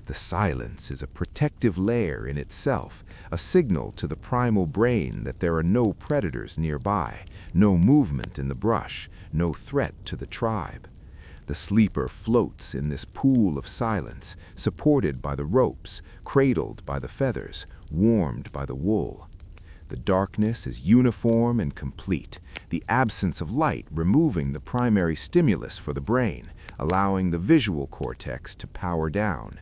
The silence is a protective layer in itself, a signal to the primal brain that there are no predators nearby, no movement in the brush, no threat to the tribe. The sleeper floats in this pool of silence, supported by the ropes, cradled by the feathers, warmed by the wool. The darkness is uniform and complete, the absence of light removing the primary stimulus for the brain, allowing the visual cortex to power down.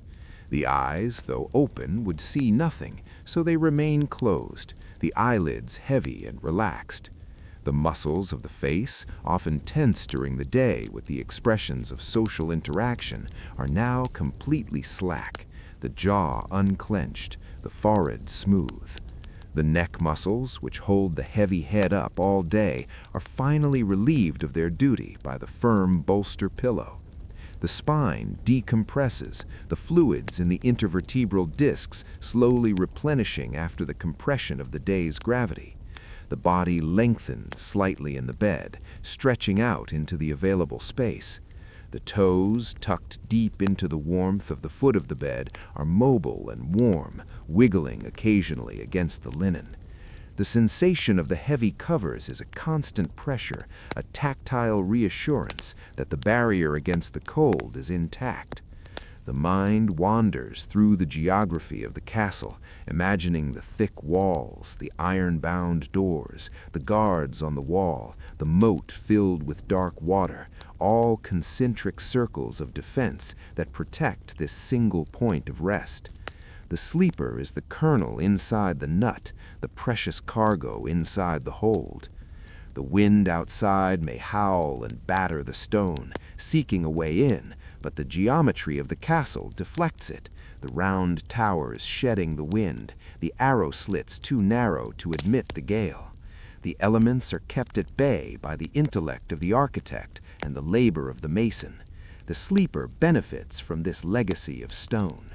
The eyes, though open, would see nothing, so they remain closed, the eyelids heavy and relaxed. The muscles of the face, often tense during the day with the expressions of social interaction, are now completely slack, the jaw unclenched, the forehead smooth. The neck muscles, which hold the heavy head up all day, are finally relieved of their duty by the firm bolster pillow. The spine decompresses, the fluids in the intervertebral discs slowly replenishing after the compression of the day's gravity. The body lengthens slightly in the bed, stretching out into the available space. The toes, tucked deep into the warmth of the foot of the bed, are mobile and warm, wiggling occasionally against the linen. The sensation of the heavy covers is a constant pressure, a tactile reassurance that the barrier against the cold is intact. The mind wanders through the geography of the castle, imagining the thick walls, the iron-bound doors, the guards on the wall, the moat filled with dark water, all concentric circles of defense that protect this single point of rest. The sleeper is the kernel inside the nut, the precious cargo inside the hold. The wind outside may howl and batter the stone, seeking a way in, but the geometry of the castle deflects it, the round towers shedding the wind, the arrow slits too narrow to admit the gale. The elements are kept at bay by the intellect of the architect and the labor of the mason. The sleeper benefits from this legacy of stone.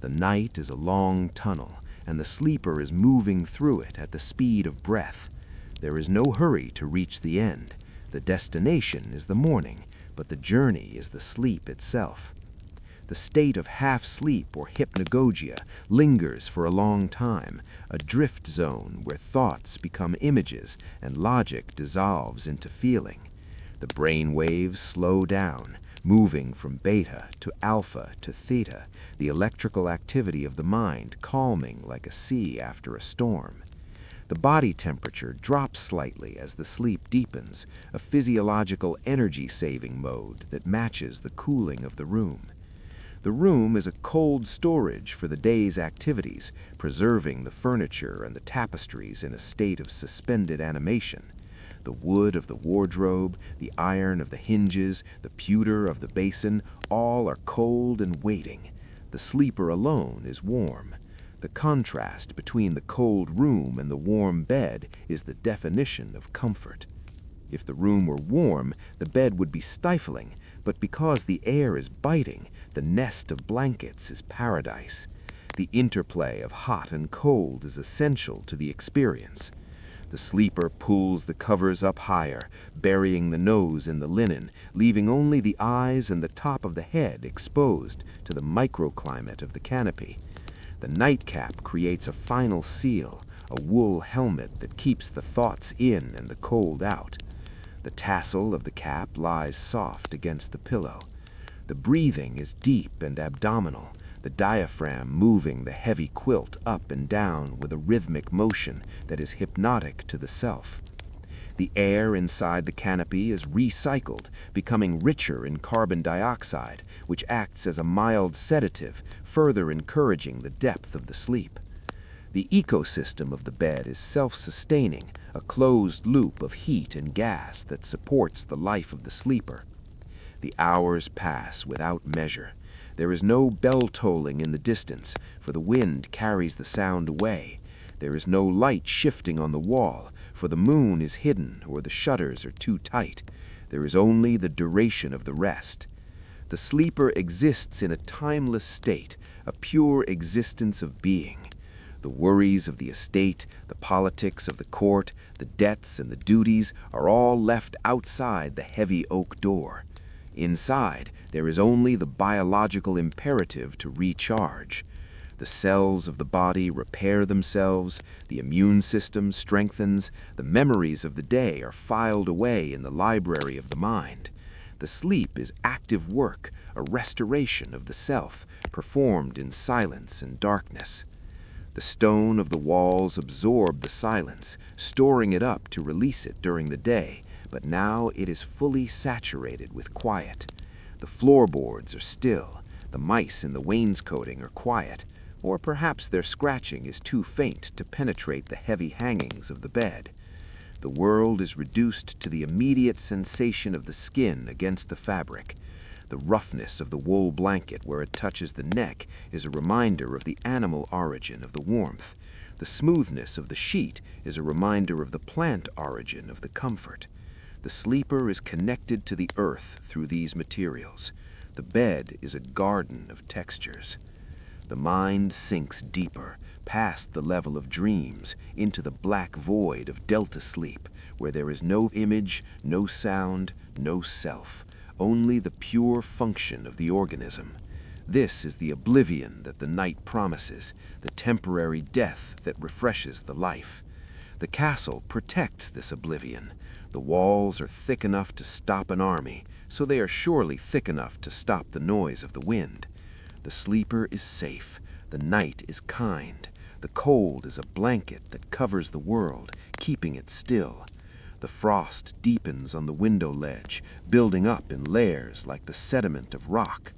The night is a long tunnel, and the sleeper is moving through it at the speed of breath. There is no hurry to reach the end. The destination is the morning, but the journey is the sleep itself. The state of half-sleep or hypnagogia lingers for a long time, a drift zone where thoughts become images and logic dissolves into feeling. The brain waves slow down, moving from beta to alpha to theta, the electrical activity of the mind calming like a sea after a storm. The body temperature drops slightly as the sleep deepens, a physiological energy-saving mode that matches the cooling of the room. The room is a cold storage for the day's activities, preserving the furniture and the tapestries in a state of suspended animation. The wood of the wardrobe, the iron of the hinges, the pewter of the basin, all are cold and waiting. The sleeper alone is warm. The contrast between the cold room and the warm bed is the definition of comfort. If the room were warm, the bed would be stifling, but because the air is biting, the nest of blankets is paradise. The interplay of hot and cold is essential to the experience. The sleeper pulls the covers up higher, burying the nose in the linen, leaving only the eyes and the top of the head exposed to the microclimate of the canopy. The nightcap creates a final seal, a wool helmet that keeps the thoughts in and the cold out. The tassel of the cap lies soft against the pillow. The breathing is deep and abdominal, the diaphragm moving the heavy quilt up and down with a rhythmic motion that is hypnotic to the self. The air inside the canopy is recycled, becoming richer in carbon dioxide, which acts as a mild sedative, further encouraging the depth of the sleep. The ecosystem of the bed is self-sustaining, a closed loop of heat and gas that supports the life of the sleeper. The hours pass without measure. There is no bell tolling in the distance, for the wind carries the sound away. There is no light shifting on the wall, for the moon is hidden or the shutters are too tight. There is only the duration of the rest. The The sleeper exists in a timeless state, a pure existence of being. The worries of the estate, the politics of the court, the debts and the duties are all left outside the heavy oak door. Inside, there is only the biological imperative to recharge. The cells of the body repair themselves, the immune system strengthens, the memories of the day are filed away in the library of the mind. The sleep is active work, a restoration of the self, performed in silence and darkness. The stone of the walls absorbed the silence, storing it up to release it during the day, but now it is fully saturated with quiet. The floorboards are still, the mice in the wainscoting are quiet, or perhaps their scratching is too faint to penetrate the heavy hangings of the bed. The world is reduced to the immediate sensation of the skin against the fabric. The roughness of the wool blanket where it touches the neck is a reminder of the animal origin of the warmth. The smoothness of the sheet is a reminder of the plant origin of the comfort. The sleeper is connected to the earth through these materials. The bed is a garden of textures. The mind sinks deeper, past the level of dreams, into the black void of delta sleep, where there is no image, no sound, no self, only the pure function of the organism. This is the oblivion that the night promises, the temporary death that refreshes the life. The castle protects this oblivion. The walls are thick enough to stop an army, so they are surely thick enough to stop the noise of the wind. The sleeper is safe. The night is kind. The cold is a blanket that covers the world, keeping it still. The frost deepens on the window ledge, building up in layers like the sediment of rock.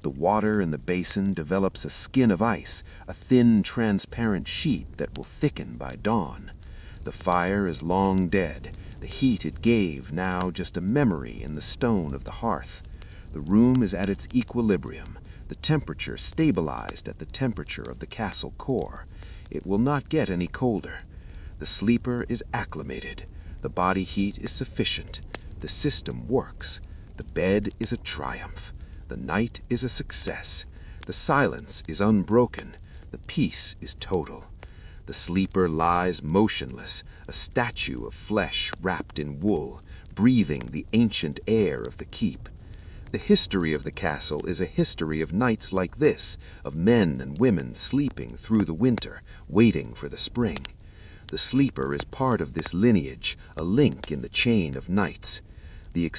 The water in the basin develops a skin of ice, a thin, transparent sheet that will thicken by dawn. The fire is long dead, the heat it gave now just a memory in the stone of the hearth. The room is at its equilibrium, the temperature stabilized at the temperature of the castle core. It will not get any colder. The sleeper is acclimated. The body heat is sufficient. The system works. The bed is a triumph. The night is a success. The silence is unbroken. The peace is total. The sleeper lies motionless, a statue of flesh wrapped in wool, breathing the ancient air of the keep. The history of the castle is a history of nights like this, of men and women sleeping through the winter, waiting for the spring. The sleeper is part of this lineage, a link in the chain of nights. The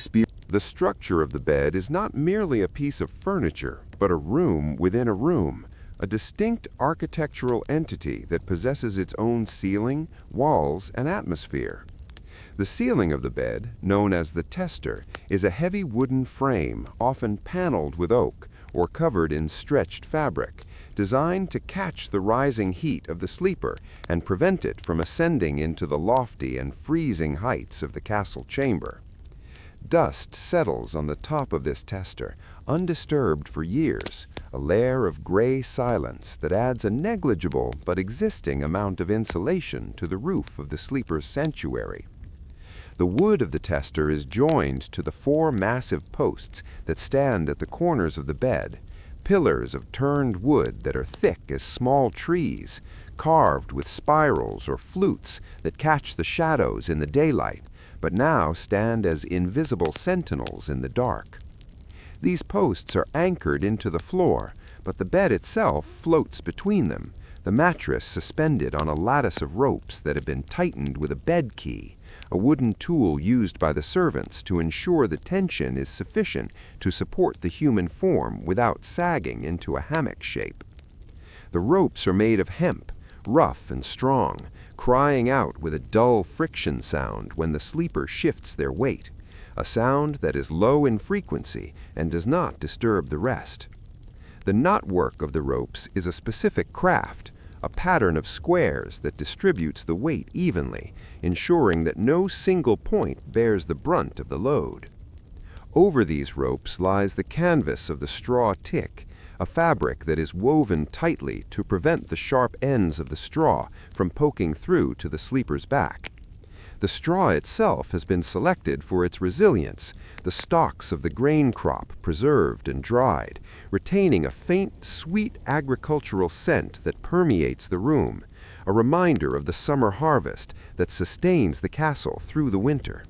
structure of the bed is not merely a piece of furniture, but a room within a room, a distinct architectural entity that possesses its own ceiling, walls, and atmosphere. The ceiling of the bed, known as the tester, is a heavy wooden frame, often paneled with oak or covered in stretched fabric, designed to catch the rising heat of the sleeper and prevent it from ascending into the lofty and freezing heights of the castle chamber. Dust settles on the top of this tester, undisturbed for years, a layer of gray silence that adds a negligible but existing amount of insulation to the roof of the sleeper's sanctuary. The wood of the tester is joined to the 4 massive posts that stand at the corners of the bed, pillars of turned wood that are thick as small trees, carved with spirals or flutes that catch the shadows in the daylight, but now stand as invisible sentinels in the dark. These posts are anchored into the floor, but the bed itself floats between them, the mattress suspended on a lattice of ropes that have been tightened with a bed key, a wooden tool used by the servants to ensure the tension is sufficient to support the human form without sagging into a hammock shape. The ropes are made of hemp, rough and strong, crying out with a dull friction sound when the sleeper shifts their weight, a sound that is low in frequency and does not disturb the rest. The knotwork of the ropes is a specific craft, a pattern of squares that distributes the weight evenly, ensuring that no single point bears the brunt of the load. Over these ropes lies the canvas of the straw tick, a fabric that is woven tightly to prevent the sharp ends of the straw from poking through to the sleeper's back. The straw itself has been selected for its resilience, the stalks of the grain crop preserved and dried, retaining a faint, sweet agricultural scent that permeates the room, a reminder of the summer harvest that sustains the castle through the winter.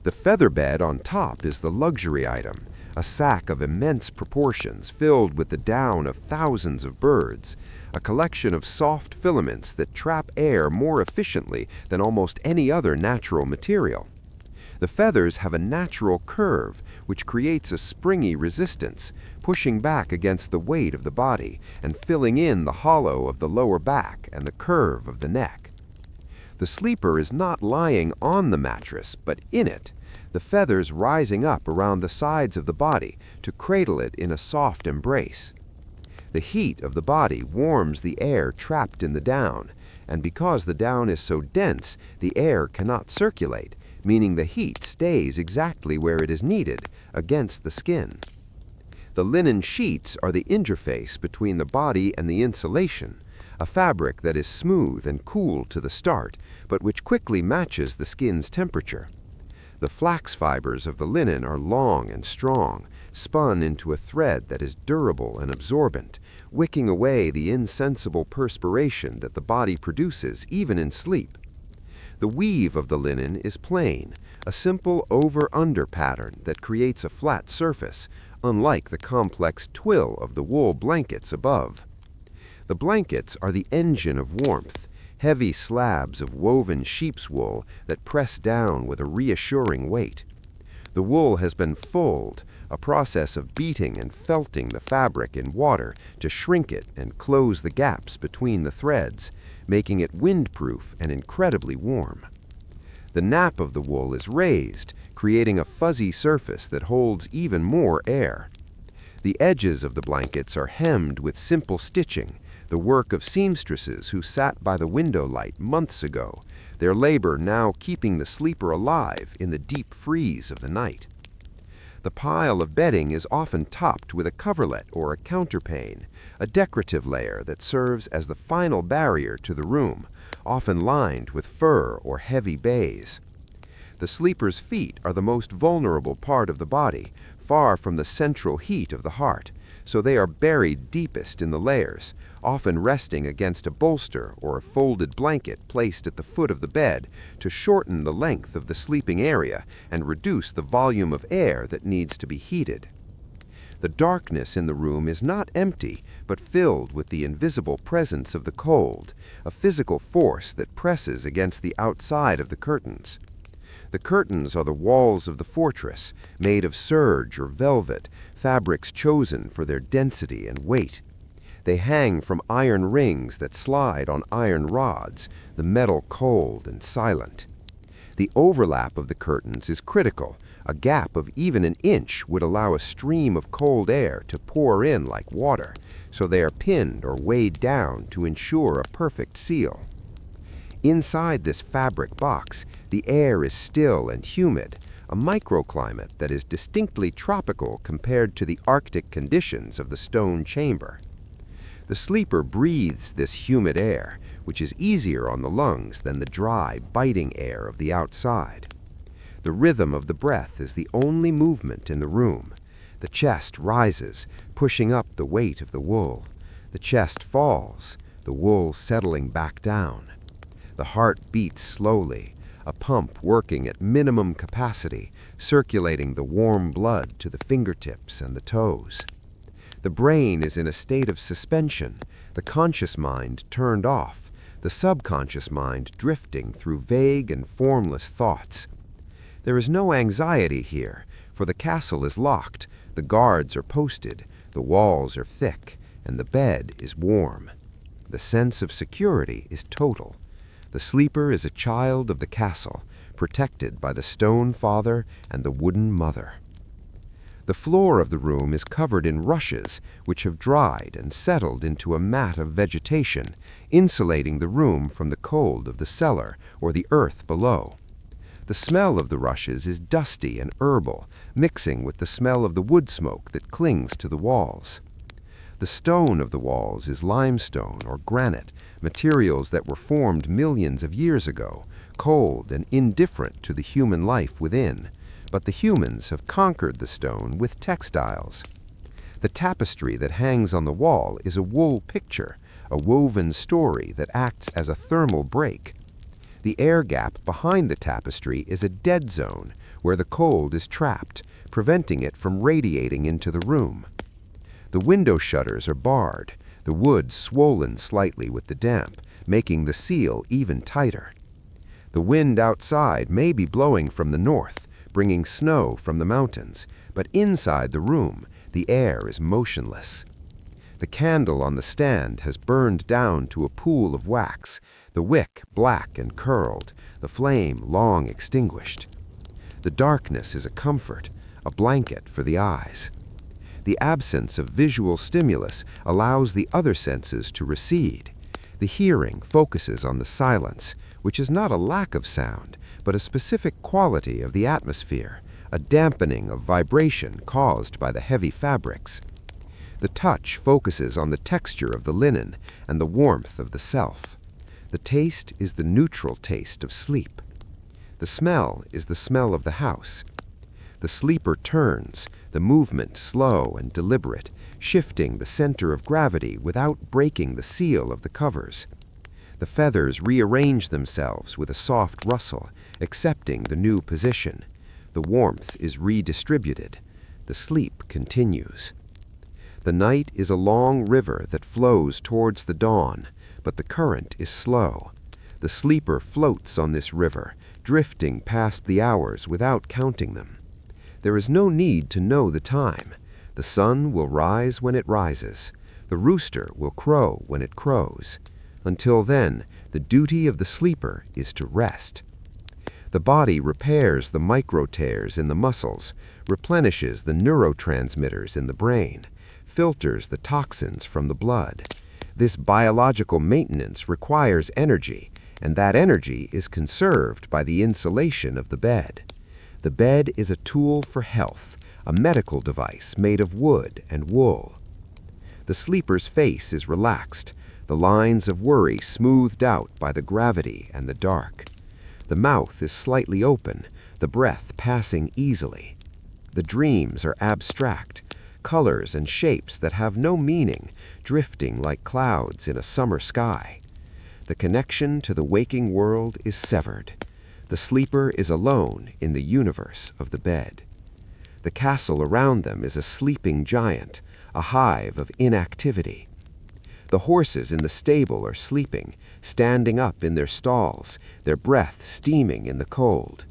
The feather bed on top is the luxury item, a sack of immense proportions filled with the down of thousands of birds, a collection of soft filaments that trap air more efficiently than almost any other natural material. The feathers have a natural curve which creates a springy resistance, pushing back against the weight of the body and filling in the hollow of the lower back and the curve of the neck. The sleeper is not lying on the mattress, but in it, the feathers rising up around the sides of the body to cradle it in a soft embrace. The heat of the body warms the air trapped in the down, and because the down is so dense, the air cannot circulate, meaning the heat stays exactly where it is needed, against the skin. The linen sheets are the interface between the body and the insulation, a fabric that is smooth and cool to the start, but which quickly matches the skin's temperature. The flax fibers of the linen are long and strong, spun into a thread that is durable and absorbent, wicking away the insensible perspiration that the body produces even in sleep. The weave of the linen is plain, a simple over-under pattern that creates a flat surface, unlike the complex twill of the wool blankets above. The blankets are the engine of warmth, heavy slabs of woven sheep's wool that press down with a reassuring weight. The wool has been fulled, a process of beating and felting the fabric in water to shrink it and close the gaps between the threads, making it windproof and incredibly warm. The nap of the wool is raised, creating a fuzzy surface that holds even more air. The edges of the blankets are hemmed with simple stitching, the work of seamstresses who sat by the window light months ago, their labor now keeping the sleeper alive in the deep freeze of the night. The pile of bedding is often topped with a coverlet or a counterpane, a decorative layer that serves as the final barrier to the room, often lined with fur or heavy baize. The sleeper's feet are the most vulnerable part of the body, far from the central heat of the heart, so they are buried deepest in the layers, often resting against a bolster or a folded blanket placed at the foot of the bed to shorten the length of the sleeping area and reduce the volume of air that needs to be heated. The darkness in the room is not empty, but filled with the invisible presence of the cold, a physical force that presses against the outside of the curtains. The curtains are the walls of the fortress, made of serge or velvet, fabrics chosen for their density and weight. They hang from iron rings that slide on iron rods, the metal cold and silent. The overlap of the curtains is critical. A gap of even an inch would allow a stream of cold air to pour in like water, so they are pinned or weighed down to ensure a perfect seal. Inside this fabric box, the air is still and humid, a microclimate that is distinctly tropical compared to the Arctic conditions of the stone chamber. The sleeper breathes this humid air, which is easier on the lungs than the dry, biting air of the outside. The rhythm of the breath is the only movement in the room. The chest rises, pushing up the weight of the wool. The chest falls, the wool settling back down. The heart beats slowly, a pump working at minimum capacity, circulating the warm blood to the fingertips and the toes. The brain is in a state of suspension, the conscious mind turned off, the subconscious mind drifting through vague and formless thoughts. There is no anxiety here, for the castle is locked, the guards are posted, the walls are thick, and the bed is warm. The sense of security is total. The sleeper is a child of the castle, protected by the stone father and the wooden mother. The floor of the room is covered in rushes, which have dried and settled into a mat of vegetation, insulating the room from the cold of the cellar or the earth below. The smell of the rushes is dusty and herbal, mixing with the smell of the wood smoke that clings to the walls. The stone of the walls is limestone or granite, materials that were formed millions of years ago, cold and indifferent to the human life within, but the humans have conquered the stone with textiles. The tapestry that hangs on the wall is a wool picture, a woven story that acts as a thermal break. The air gap behind the tapestry is a dead zone where the cold is trapped, preventing it from radiating into the room. The window shutters are barred, the wood swollen slightly with the damp, making the seal even tighter. The wind outside may be blowing from the north, bringing snow from the mountains, but inside the room, the air is motionless. The candle on the stand has burned down to a pool of wax, the wick black and curled, the flame long extinguished. The darkness is a comfort, a blanket for the eyes. The absence of visual stimulus allows the other senses to recede. The hearing focuses on the silence, which is not a lack of sound, but a specific quality of the atmosphere, a dampening of vibration caused by the heavy fabrics. The touch focuses on the texture of the linen and the warmth of the self. The taste is the neutral taste of sleep. The smell is the smell of the house. The sleeper turns, the movement slow and deliberate, shifting the center of gravity without breaking the seal of the covers. The feathers rearrange themselves with a soft rustle, accepting the new position. The warmth is redistributed. The sleep continues. The night is a long river that flows towards the dawn, but the current is slow. The sleeper floats on this river, drifting past the hours without counting them. There is no need to know the time. The sun will rise when it rises. The rooster will crow when it crows. Until then, the duty of the sleeper is to rest. The body repairs the micro-tears in the muscles, replenishes the neurotransmitters in the brain, filters the toxins from the blood. This biological maintenance requires energy, and that energy is conserved by the insulation of the bed. The bed is a tool for health, a medical device made of wood and wool. The sleeper's face is relaxed, the lines of worry smoothed out by the gravity and the dark. The mouth is slightly open, the breath passing easily. The dreams are abstract, colors and shapes that have no meaning, drifting like clouds in a summer sky. The connection to the waking world is severed. The sleeper is alone in the universe of the bed. The castle around them is a sleeping giant, a hive of inactivity. The horses in the stable are sleeping, standing up in their stalls, their breath steaming in the cold.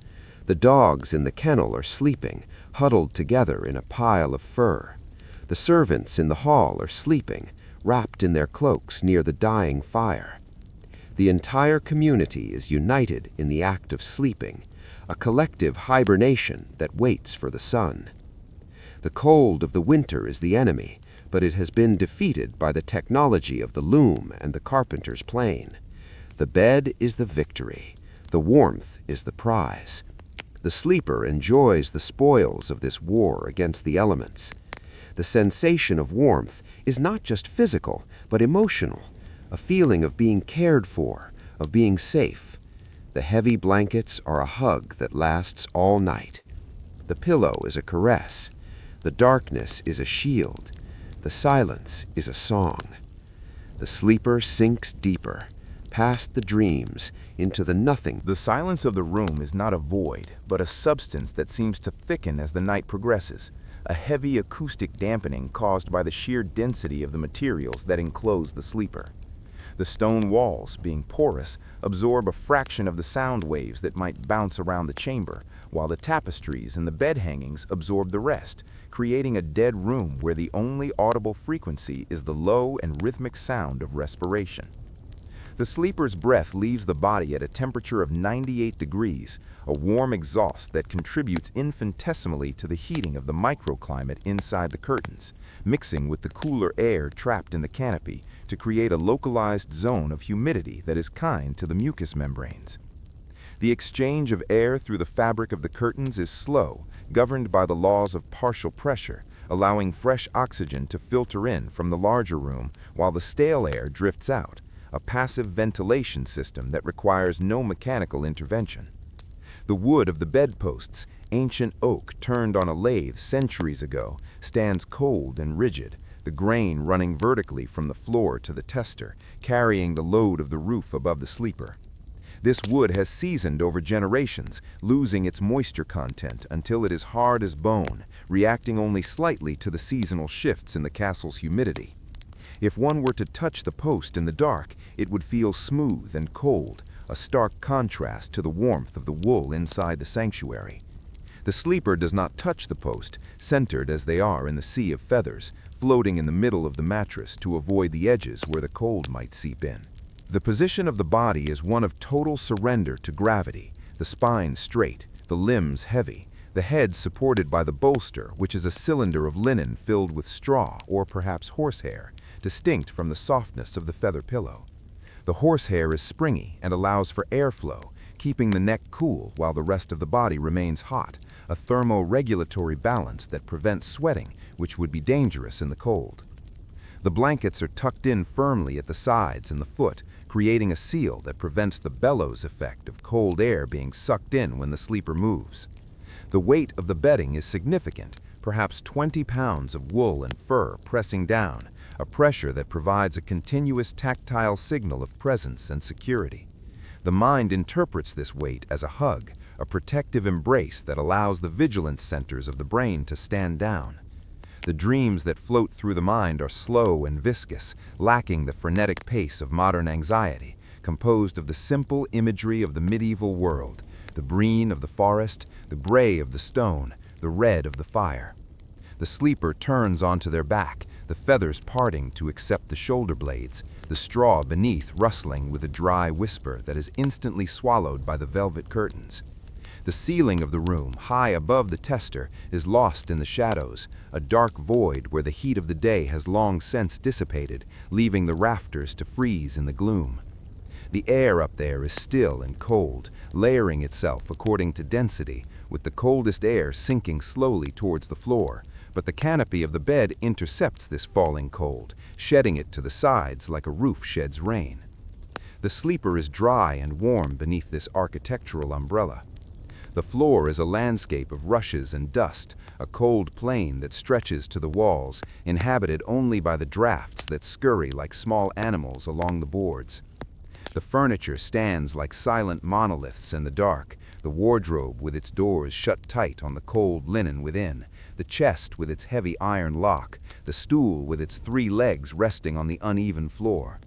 The dogs in the kennel are sleeping, huddled together in a pile of fur. The servants in the hall are sleeping, wrapped in their cloaks near the dying fire. The entire community is united in the act of sleeping, a collective hibernation that waits for the sun. The cold of the winter is the enemy, but it has been defeated by the technology of the loom and the carpenter's plane. The bed is the victory. The warmth is the prize. The sleeper enjoys the spoils of this war against the elements. The sensation of warmth is not just physical, but emotional, a feeling of being cared for, of being safe. The heavy blankets are a hug that lasts all night. The pillow is a caress. The darkness is a shield. The silence is a song. The sleeper sinks deeper, past the dreams, into the nothing. The silence of the room is not a void, but a substance that seems to thicken as the night progresses, a heavy acoustic dampening caused by the sheer density of the materials that enclose the sleeper. The stone walls, being porous, absorb a fraction of the sound waves that might bounce around the chamber, while the tapestries and the bed hangings absorb the rest, creating a dead room where the only audible frequency is the low and rhythmic sound of respiration. The sleeper's breath leaves the body at a temperature of 98 degrees, a warm exhaust that contributes infinitesimally to the heating of the microclimate inside the curtains, mixing with the cooler air trapped in the canopy to create a localized zone of humidity that is kind to the mucous membranes. The exchange of air through the fabric of the curtains is slow, governed by the laws of partial pressure, allowing fresh oxygen to filter in from the larger room while the stale air drifts out, a passive ventilation system that requires no mechanical intervention. The wood of the bedposts, ancient oak turned on a lathe centuries ago, stands cold and rigid, the grain running vertically from the floor to the tester, carrying the load of the roof above the sleeper. This wood has seasoned over generations, losing its moisture content until it is hard as bone, reacting only slightly to the seasonal shifts in the castle's humidity. If one were to touch the post in the dark, it would feel smooth and cold, a stark contrast to the warmth of the wool inside the sanctuary. The sleeper does not touch the post, centered as they are in the sea of feathers, floating in the middle of the mattress to avoid the edges where the cold might seep in. The position of the body is one of total surrender to gravity, the spine straight, the limbs heavy, the head supported by the bolster, which is a cylinder of linen filled with straw or perhaps horsehair, distinct from the softness of the feather pillow. The horsehair is springy and allows for airflow, keeping the neck cool while the rest of the body remains hot, a thermoregulatory balance that prevents sweating, which would be dangerous in the cold. The blankets are tucked in firmly at the sides and the foot, creating a seal that prevents the bellows effect of cold air being sucked in when the sleeper moves. The weight of the bedding is significant, perhaps 20 pounds of wool and fur pressing down, a pressure that provides a continuous tactile signal of presence and security. The mind interprets this weight as a hug, a protective embrace that allows the vigilance centers of the brain to stand down. The dreams that float through the mind are slow and viscous, lacking the frenetic pace of modern anxiety, composed of the simple imagery of the medieval world, the breen of the forest, the gray of the stone, the red of the fire. The sleeper turns onto their back, the feathers parting to accept the shoulder blades, the straw beneath rustling with a dry whisper that is instantly swallowed by the velvet curtains. The ceiling of the room, high above the tester, is lost in the shadows, a dark void where the heat of the day has long since dissipated, leaving the rafters to freeze in the gloom. The air up there is still and cold, layering itself according to density, with the coldest air sinking slowly towards the floor, but the canopy of the bed intercepts this falling cold, shedding it to the sides like a roof sheds rain. The sleeper is dry and warm beneath this architectural umbrella. The floor is a landscape of rushes and dust, a cold plain that stretches to the walls, inhabited only by the drafts that scurry like small animals along the boards. The furniture stands like silent monoliths in the dark, the wardrobe with its doors shut tight on the cold linen within, the chest with its heavy iron lock, the stool with its 3 legs resting on the uneven floor.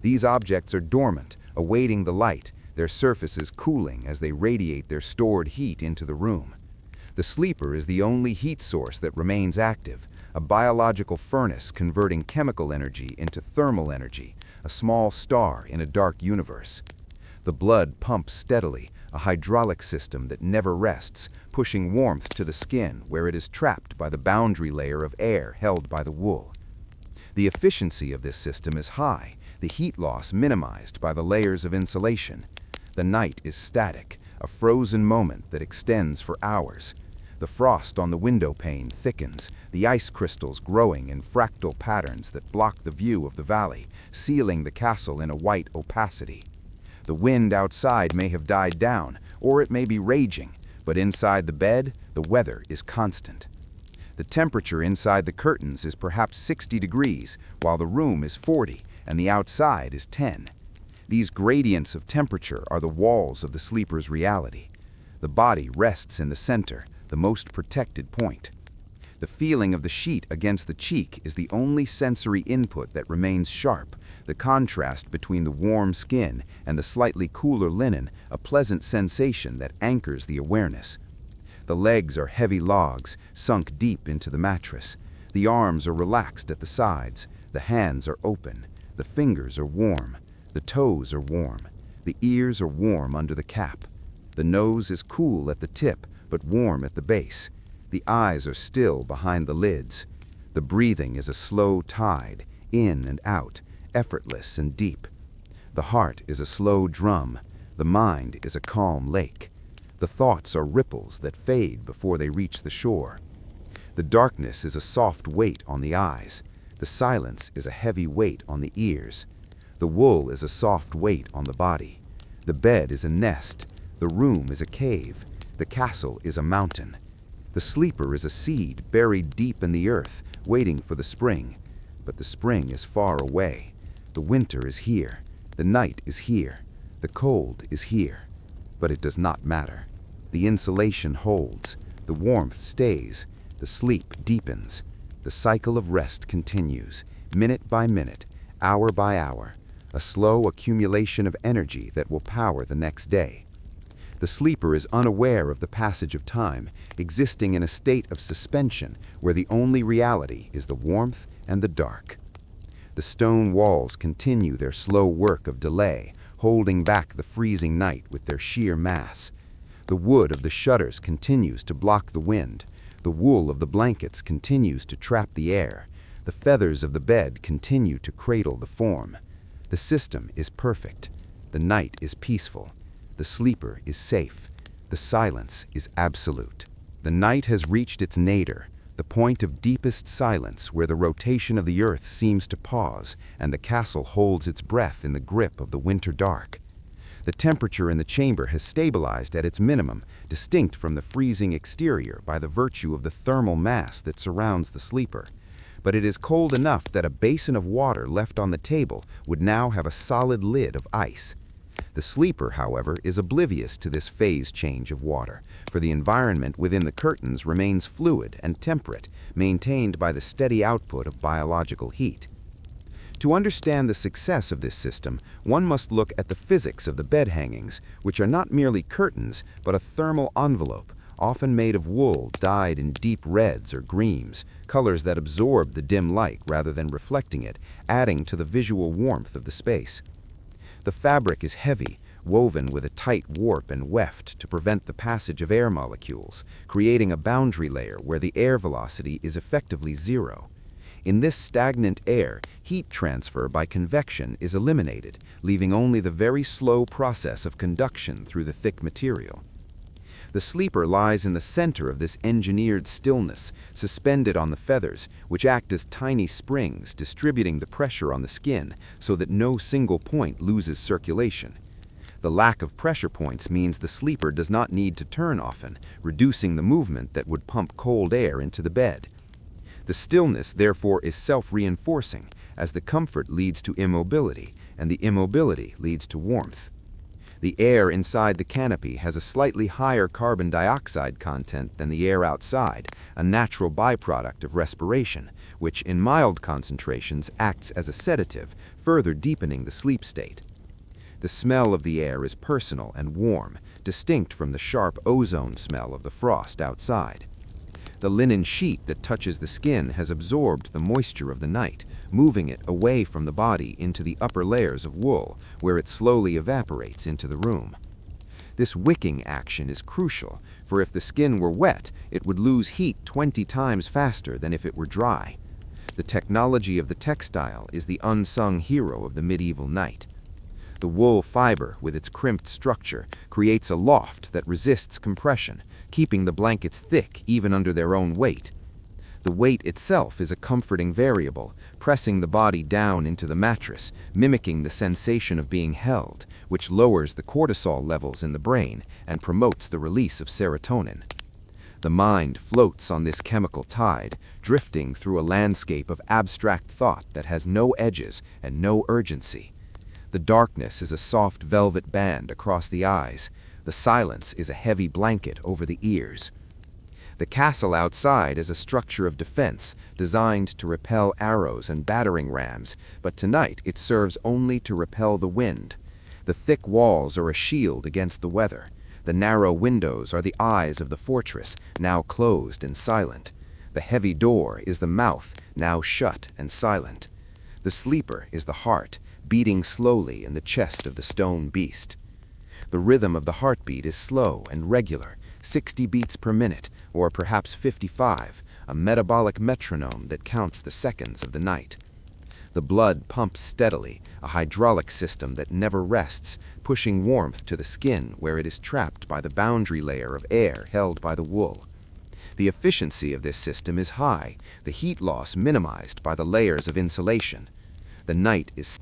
These objects are dormant, awaiting the light, their surfaces cooling as they radiate their stored heat into the room. The sleeper is the only heat source that remains active, a biological furnace converting chemical energy into thermal energy, a small star in a dark universe. The blood pumps steadily, a hydraulic system that never rests, pushing warmth to the skin where it is trapped by the boundary layer of air held by the wool. The efficiency of this system is high, the heat loss minimized by the layers of insulation. The night is static, a frozen moment that extends for hours. The frost on the window pane thickens, the ice crystals growing in fractal patterns that block the view of the valley, sealing the castle in a white opacity. The wind outside may have died down, or it may be raging, but inside the bed, the weather is constant. The temperature inside the curtains is perhaps 60 degrees, while the room is 40, and the outside is 10. These gradients of temperature are the walls of the sleeper's reality. The body rests in the center, the most protected point. The feeling of the sheet against the cheek is the only sensory input that remains sharp, the contrast between the warm skin and the slightly cooler linen, a pleasant sensation that anchors the awareness. The legs are heavy logs, sunk deep into the mattress. The arms are relaxed at the sides. The hands are open. The fingers are warm. The toes are warm. The ears are warm under the cap. The nose is cool at the tip, but warm at the base. The eyes are still behind the lids. The breathing is a slow tide, in and out, effortless and deep. The heart is a slow drum. The mind is a calm lake. The thoughts are ripples that fade before they reach the shore. The darkness is a soft weight on the eyes. The silence is a heavy weight on the ears. The wool is a soft weight on the body. The bed is a nest. The room is a cave. The castle is a mountain. The sleeper is a seed buried deep in the earth, waiting for the spring. But the spring is far away. The winter is here. The night is here. The cold is here. But it does not matter. The insulation holds. The warmth stays. The sleep deepens. The cycle of rest continues, minute by minute, hour by hour, a slow accumulation of energy that will power the next day. The sleeper is unaware of the passage of time, existing in a state of suspension where the only reality is the warmth and the dark. The stone walls continue their slow work of delay, holding back the freezing night with their sheer mass. The wood of the shutters continues to block the wind. The wool of the blankets continues to trap the air. The feathers of the bed continue to cradle the form. The system is perfect. The night is peaceful. The sleeper is safe. The silence is absolute. The night has reached its nadir, the point of deepest silence where the rotation of the earth seems to pause and the castle holds its breath in the grip of the winter dark. The temperature in the chamber has stabilized at its minimum, distinct from the freezing exterior by the virtue of the thermal mass that surrounds the sleeper. But it is cold enough that a basin of water left on the table would now have a solid lid of ice. The sleeper, however, is oblivious to this phase change of water, for the environment within the curtains remains fluid and temperate, maintained by the steady output of biological heat. To understand the success of this system, one must look at the physics of the bed hangings, which are not merely curtains, but a thermal envelope, often made of wool dyed in deep reds or greens, colors that absorb the dim light rather than reflecting it, adding to the visual warmth of the space. The fabric is heavy, woven with a tight warp and weft to prevent the passage of air molecules, creating a boundary layer where the air velocity is effectively zero. In this stagnant air, heat transfer by convection is eliminated, leaving only the very slow process of conduction through the thick material. The sleeper lies in the center of this engineered stillness, suspended on the feathers, which act as tiny springs distributing the pressure on the skin so that no single point loses circulation. The lack of pressure points means the sleeper does not need to turn often, reducing the movement that would pump cold air into the bed. The stillness, therefore, is self-reinforcing, as the comfort leads to immobility, and the immobility leads to warmth. The air inside the canopy has a slightly higher carbon dioxide content than the air outside, a natural byproduct of respiration, which in mild concentrations acts as a sedative, further deepening the sleep state. The smell of the air is personal and warm, distinct from the sharp ozone smell of the frost outside. The linen sheet that touches the skin has absorbed the moisture of the night, moving it away from the body into the upper layers of wool, where it slowly evaporates into the room. This wicking action is crucial, for if the skin were wet, it would lose heat 20 times faster than if it were dry. The technology of the textile is the unsung hero of the medieval night. The wool fiber, with its crimped structure, creates a loft that resists compression, keeping the blankets thick even under their own weight. The weight itself is a comforting variable, pressing the body down into the mattress, mimicking the sensation of being held, which lowers the cortisol levels in the brain and promotes the release of serotonin. The mind floats on this chemical tide, drifting through a landscape of abstract thought that has no edges and no urgency. The darkness is a soft velvet band across the eyes. The silence is a heavy blanket over the ears. The castle outside is a structure of defense designed to repel arrows and battering rams, but tonight it serves only to repel the wind. The thick walls are a shield against the weather. The narrow windows are the eyes of the fortress, now closed and silent. The heavy door is the mouth, now shut and silent. The sleeper is the heart, beating slowly in the chest of the stone beast. The rhythm of the heartbeat is slow and regular, 60 beats per minute, or perhaps 55, a metabolic metronome that counts the seconds of the night. The blood pumps steadily, a hydraulic system that never rests, pushing warmth to the skin where it is trapped by the boundary layer of air held by the wool. The efficiency of this system is high, the heat loss minimized by the layers of insulation. The night is